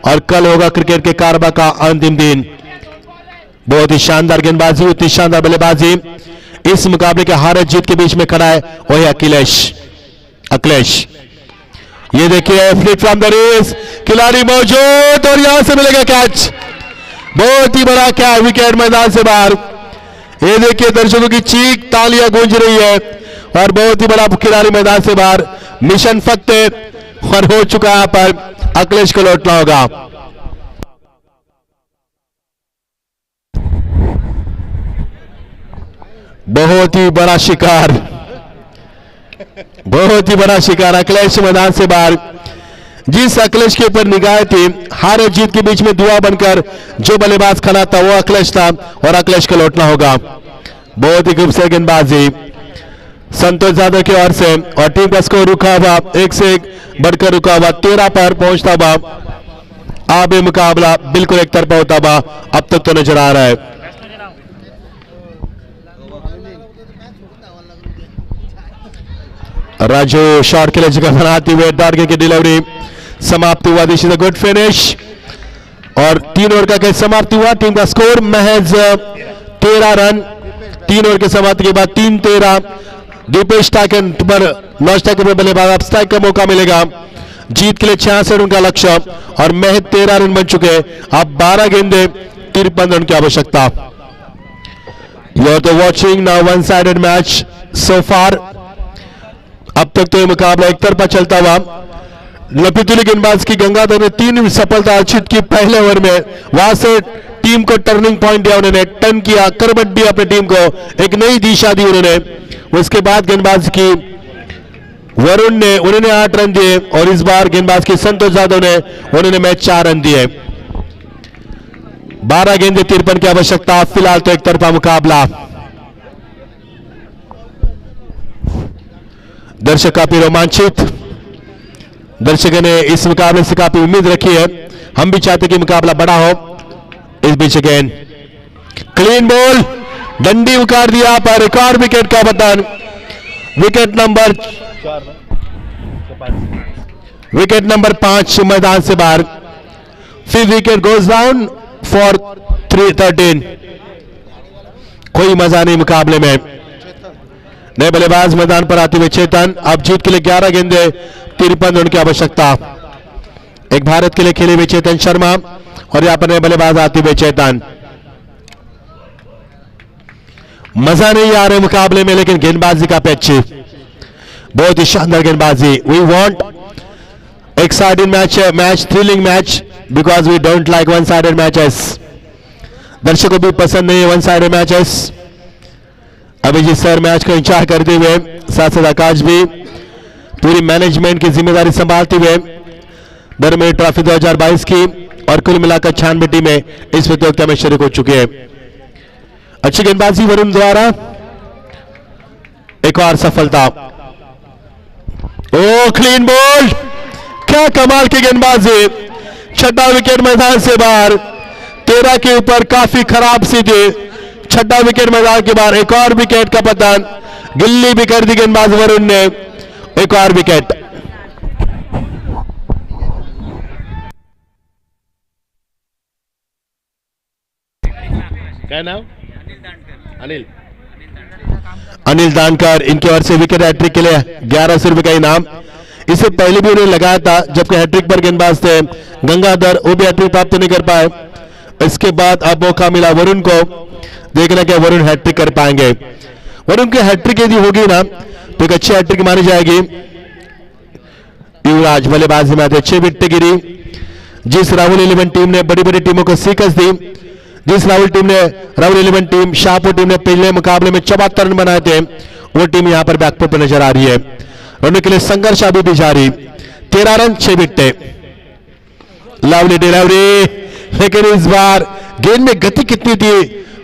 और कल होगा क्रिकेट के कारवां का अंतिम दिन। बहुत ही शानदार गेंदबाजी, उतनी शानदार बल्लेबाजी इस मुकाबले के हार जीत के बीच में खड़ा है वही अखिलेश। ये देखिए फ्लिक फ्रॉम द रेस, खिलाड़ी मौजूद और यहां से मिलेगा कैच। बहुत ही बड़ा कैच, विकेट मैदान से बाहर। ये देखिए दर्शकों की चीख तालियां गूंज रही है और बहुत ही बड़ा खिलाड़ी मैदान से बाहर। मिशन फतेह और हो चुका है पर अखिलेश को लौटना होगा। बहुत ही बड़ा शिकार, बहुत ही बड़ा शिकार अखिलेश मैदान से बाहर। जिस अखिलेश के ऊपर निगाह थी हार और जीत के बीच में दुआ बनकर जो बल्लेबाज खड़ा था वो अखिलेश था और अखिलेश को लौटना होगा। बहुत ही खूबसूरत गेंदबाजी संतोष यादव की ओर से और टीम का स्कोर रुका हुआ 1 से 1 बढ़कर रुका हुआ 13 पर पहुंचता हुआ। अब ये मुकाबला बिल्कुल एक तरफा होता हुआ अब तक तो नजर आ रहा है। राजू शॉट के लिए जगह बनाते हुए टारगेट की डिलीवरी समाप्त हुआ। दिस इज अ गुड फिनिश और 3 ओवर का खेल समाप्त हुआ। टीम का स्कोर महज 13 रन। 3 ओवर के समाप्ति के बाद 3-13। दीपेश स्ट्राइक पर नॉन स्ट्राइकर पर बल्लेबाज अब स्ट्राइक का मौका मिलेगा। जीत के लिए 66 रन का लक्ष्य और महज 13 रन बन चुके। अब 12 गेंदे 53 रन की आवश्यकता। You are watching now one sided match so far. अब तक तो यह मुकाबला एक तरफा चलता हुआ। लपीतुली गेंदबाज की गंगाधर ने 3 सफलता अर्जित की पहले ओवर में। वहां से टीम को टर्निंग पॉइंट दिया, उन्होंने टर्न किया, करवट दी अपनी टीम को, एक नई दिशा दी उन्होंने। उसके बाद गेंदबाज की वरुण ने उन्होंने 8 रन दिए और इस बार गेंदबाज की संतोष यादव ने उन्होंने मैच 4 रन दिए। 12 गेंदे 53 की आवश्यकता। फिलहाल तो एक तरफा मुकाबला। दर्शक काफी रोमांचित, दर्शकों ने इस मुकाबले से काफी उम्मीद रखी है। हम भी चाहते कि मुकाबला बड़ा हो। इस बीच गेंद क्लीन बॉल, डंडी उकार दिया पर एक और विकेट का पतन। विकेट नंबर 5 मैदान से बाहर। फिर विकेट गोज डाउन फॉर 13। कोई मजा नहीं मुकाबले में। नए बल्लेबाज मैदान पर आते हुए चेतन। अब जीत के लिए 11 गेंदे 53 रन की आवश्यकता। एक भारत के लिए खेले हुए चेतन शर्मा और यहां पर नए बल्लेबाज आते हुए चेतन। मजा नहीं आ रहा मुकाबले में, लेकिन गेंदबाजी का अच्छी, बहुत ही शानदार गेंदबाजी। We want exciting match, thrilling match, because we don't like one sided matches. दर्शकों को भी पसंद नहीं है one sided matches. Abhijit sir match को इंचार्ज करते हुए, साथ साथ आकाश भी पूरी मैनेजमेंट की जिम्मेदारी संभालते हुए धर्मेंद्र ट्रॉफी 2022 की और कुल मिलाकर 96 टीमें इस प्रतियोगिता में शरीक हो चुकी है। अच्छी गेंदबाजी वरुण द्वारा, एक और सफलता। ओ क्लीन बॉल, क्या कमाल की गेंदबाजी। 6ठा विकेट मैदान से बाहर। 13 के ऊपर काफी खराब सीधी। 6ठा विकेट मैदान के बाहर। एक और विकेट का पतन। गिल्ली भी कर दी गेंदबाज वरुण ने। एक और विकेट। क्या नाम? अनिल दानकर। इनकी ओर से विकेट हैट्रिक के लिए 1100 रुपए का इनाम। इससे पहले भी उन्हें लगाया था, जबकि हैट्रिक पर गेंदबाज थे गंगाधर, वो भी हैट्रिक प्राप्त नहीं कर पाए। इसके बाद अब मौका मिला वरुण को। देखना क्या वरुण हैट्रिक कर पाएंगे। वरुण की हैट्रिक यदि होगी ना तो एक अच्छी हैट्रिक मानी जाएगी। युवराज बल्लेबाजी में 6 विकेट गिरी। जिस राहुल 11 टीम ने बड़ी बड़ी टीमों को शिकस्त दी, जिस राहुल 11 टीम शाहपुर टीम ने पहले मुकाबले में 74 रन बनाए थे, वो टीम यहां पर बैकफुट पर नजर आ रही है। रनों के लिए संघर्ष अभी भी जारी। 13 रन 6 विकेट। लवली डिलीवरी, लेकिन इस बार गेंद में गति कितनी थी,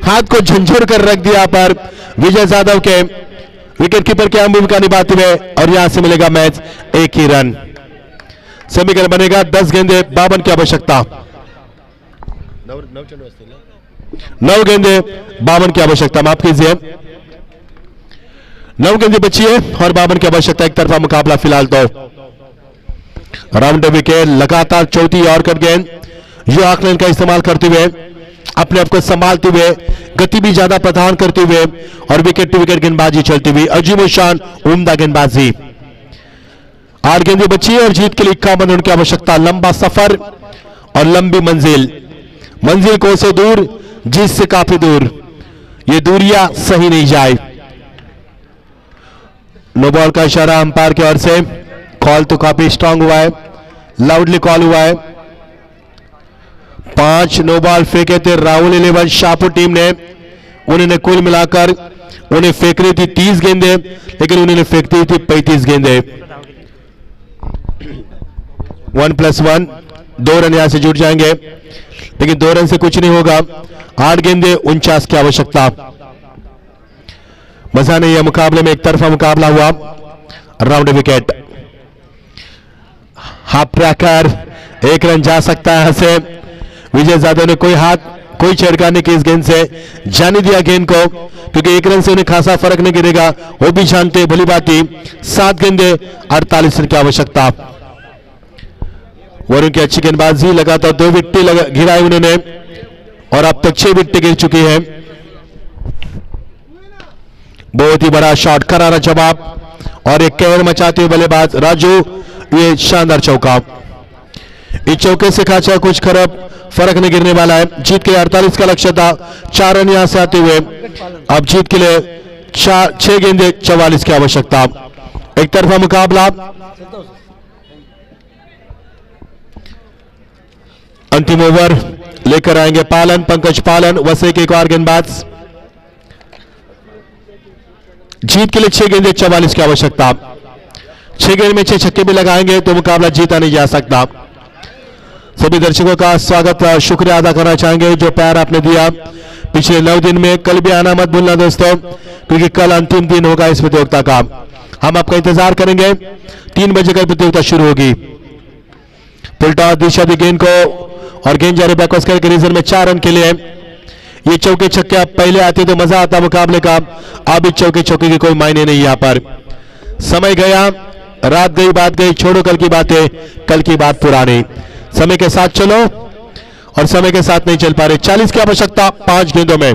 हाथ को झंझोर कर रख दिया पर विजय यादव के विकेट कीपर की अहम भूमिका निभाते हुए। और यहां से मिलेगा मैच 1 ही रन। समीकरण बनेगा 10 गेंदे 52 की आवश्यकता। 9 गेंदे 52 की आवश्यकता, माफ कीजिए। 9 गेंदे बची है और 52 की आवश्यकता। एक तरफा मुकाबला फिलहाल तो। राउंड विकेट लगातार चौथी यॉर्कर गेंद जो आकलन का इस्तेमाल करते हुए, अपने आप को संभालते हुए, गति भी ज्यादा प्रदान करते हुए और विकेट टू विकेट गेंदबाजी चलती हुई। अजीब शान उम्दा गेंदबाजी। 8 गेंदें बची है और जीत के लिए 51 रन की आवश्यकता। लंबा सफर और लंबी मंजिल। मंजिल को से दूर, जीत से काफी दूर। ये दूरियां सही नहीं जाए। नो बॉल का इशारा अंपायर की ओर से। कॉल तो काफी स्ट्रांग हुआ है, लाउडली कॉल हुआ है। 5 नो बॉल फेंके थे राहुल 11 शाहपुर टीम ने। उन्होंने कुल मिलाकर उन्हें फेंक रही थी 30 गेंदे, लेकिन उन्होंने फेंक दी थी 35 गेंदे। 1+1 2 रन यहां से जुट जाएंगे, लेकिन 2 रन से कुछ नहीं होगा। 8 गेंदे 49 की आवश्यकता। मजा नहीं है मुकाबले में, एक तरफा मुकाबला हुआ। Round wicket. Half tracker, 1 run जा सकता है यहां से। विजय यादव ने कोई हाथ कोई छेड़खानी की इस गेंद से, जाने दिया गेंद को, क्योंकि 1 रन से उन्हें खासा फर्क नहीं गिरेगा, वो भी जानते भली बाती। 7 गेंदे 48 रन की आवश्यकता। वरुण की अच्छी गेंदबाजी, लगातार 2 विकेट गिराए उन्होंने और अब तक 6 विकेट गिर चुकी है। बहुत ही बड़ा शॉट, करारा जवाब और एक कहर मचाते हुए बल्लेबाज राजू, ये शानदार चौका। इस चौके से खासा कुछ खराब फर्क नहीं गिरने वाला है। जीत के 48 का लक्ष्य था, 4 रन यहां से आते हुए अब जीत के लिए 6 गेंदे 44 की आवश्यकता। एक तरफा मुकाबला। अंतिम ओवर लेकर आएंगे पालन, पंकज पालन, वसे के एक और गेंदबाज। जीत के लिए 6 गेंदे 44 की आवश्यकता। 6 गेंद में 6 छक्के भी लगाएंगे तो मुकाबला जीता नहीं जा सकता। सभी दर्शकों का स्वागत, शुक्रिया अदा करना चाहेंगे जो प्यार आपने दिया पिछले 9 दिन में। कल भी आना मत भूलना दोस्तों, क्योंकि कल अंतिम दिन होगा इस प्रतियोगिता का। हम आपका इंतजार करेंगे। 3 बजे कल प्रतियोगिता शुरू होगी। फुल टॉस दिशा दी गेंद को और गेंद जा रही बैकवर्ड स्क्वायर के रीजन में 4 रन के लिए। ये चौके छक्के अब पहले आते तो मजा आता मुकाबले का, अब इस चौके छक्के की कोई मायने नहीं। यहां पर समय गया, रात गई बात गई, छोड़ो कल की बातें, कल की बात पुरानी। समय के साथ चलो और समय के साथ नहीं चल पा रहे। 40 की आवश्यकता 5 गेंदों में।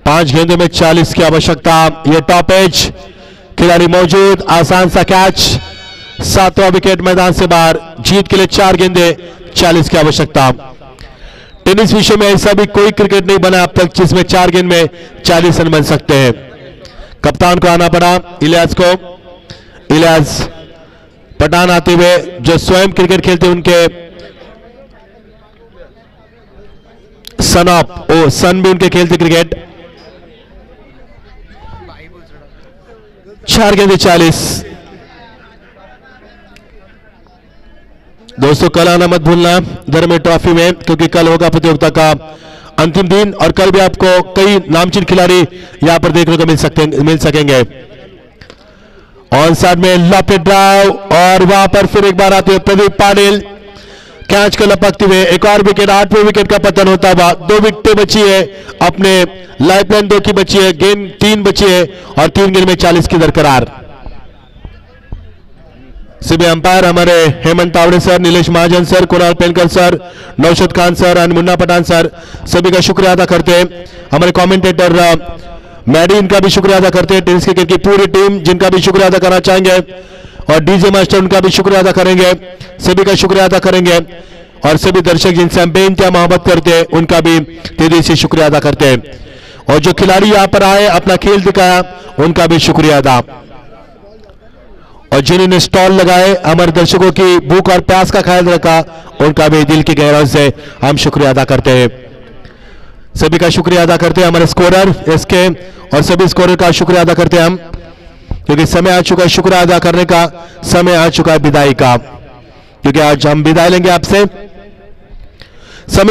5 गेंदों में 40 की आवश्यकता। यह टॉप एज खिलाड़ी मौजूद, आसान सा कैच, 7वां विकेट मैदान से बाहर। जीत के लिए 4 गेंदे 40 की आवश्यकता। टेनिस विश्व में ऐसा भी कोई क्रिकेट नहीं बना अब तक जिसमें 4 गेंद में 40 रन बन सकते हैं। कप्तान को आना पड़ा, इलियास को। इलियास पठान आते हुए जो स्वयं क्रिकेट खेलते उनके सन भी उनके खेलते क्रिकेट। 4 गेंदे 40। दोस्तों कल आना मत भूलना धर्मे ट्रॉफी में, क्योंकि कल होगा प्रतियोगिता का अंतिम दिन और कल भी आपको कई नामचीन खिलाड़ी यहां पर देखने को मिल सकेंगे। ऑन साइड में लॉपेट ड्राइव और वहां पर फिर एक बार आते हुए प्रदीप पाटिल, कैच को लपकते हुए एक और विकेट। 8वें विकेट का पतन होता हुआ। 2 विकेटें बची है, अपने लाइफलाइन 2 की बची है, गेंद 3 बची है और 3 गेंद में 40 की दरकरार। सभी अंपायर हमारे Hemant Tawde sir, Nilesh Mahajan sir, Kunal पेनकर sir, Naushad Khan sir और मुन्ना पठान सर, सभी का शुक्रिया अदा करते हैं। हमारे कमेंटेटर मैडी, इनका भी शुक्रिया अदा करते हैं। टेनिस क्रिकेट की पूरी टीम जिनका भी शुक्रिया अदा करना चाहेंगे, और डीजे मास्टर उनका भी शुक्रिया अदा करेंगे। सभी का शुक्रिया अदा करेंगे और सभी दर्शक जिनसे हम बेइंतहा मोहब्बत करते हैं उनका भी दिल से शुक्रिया अदा करते हैं। और जो खिलाड़ी यहां पर आए अपना खेल दिखाया उनका भी शुक्रिया अदा। और जिन्होंने स्टॉल लगाए, हमारे दर्शकों की भूख और प्यास का ख्याल रखा, उनका भी दिल की गहराई से हम शुक्रिया अदा करते हैं। सभी का शुक्रिया अदा करते हैं। हमारे स्कोरर एसके और सभी स्कोरर का शुक्रिया अदा करते हैं हम, क्योंकि समय आ चुका है शुक्रिया अदा करने का, समय आ चुका है विदाई का, क्योंकि आज हम विदाई लेंगे आपसे। समय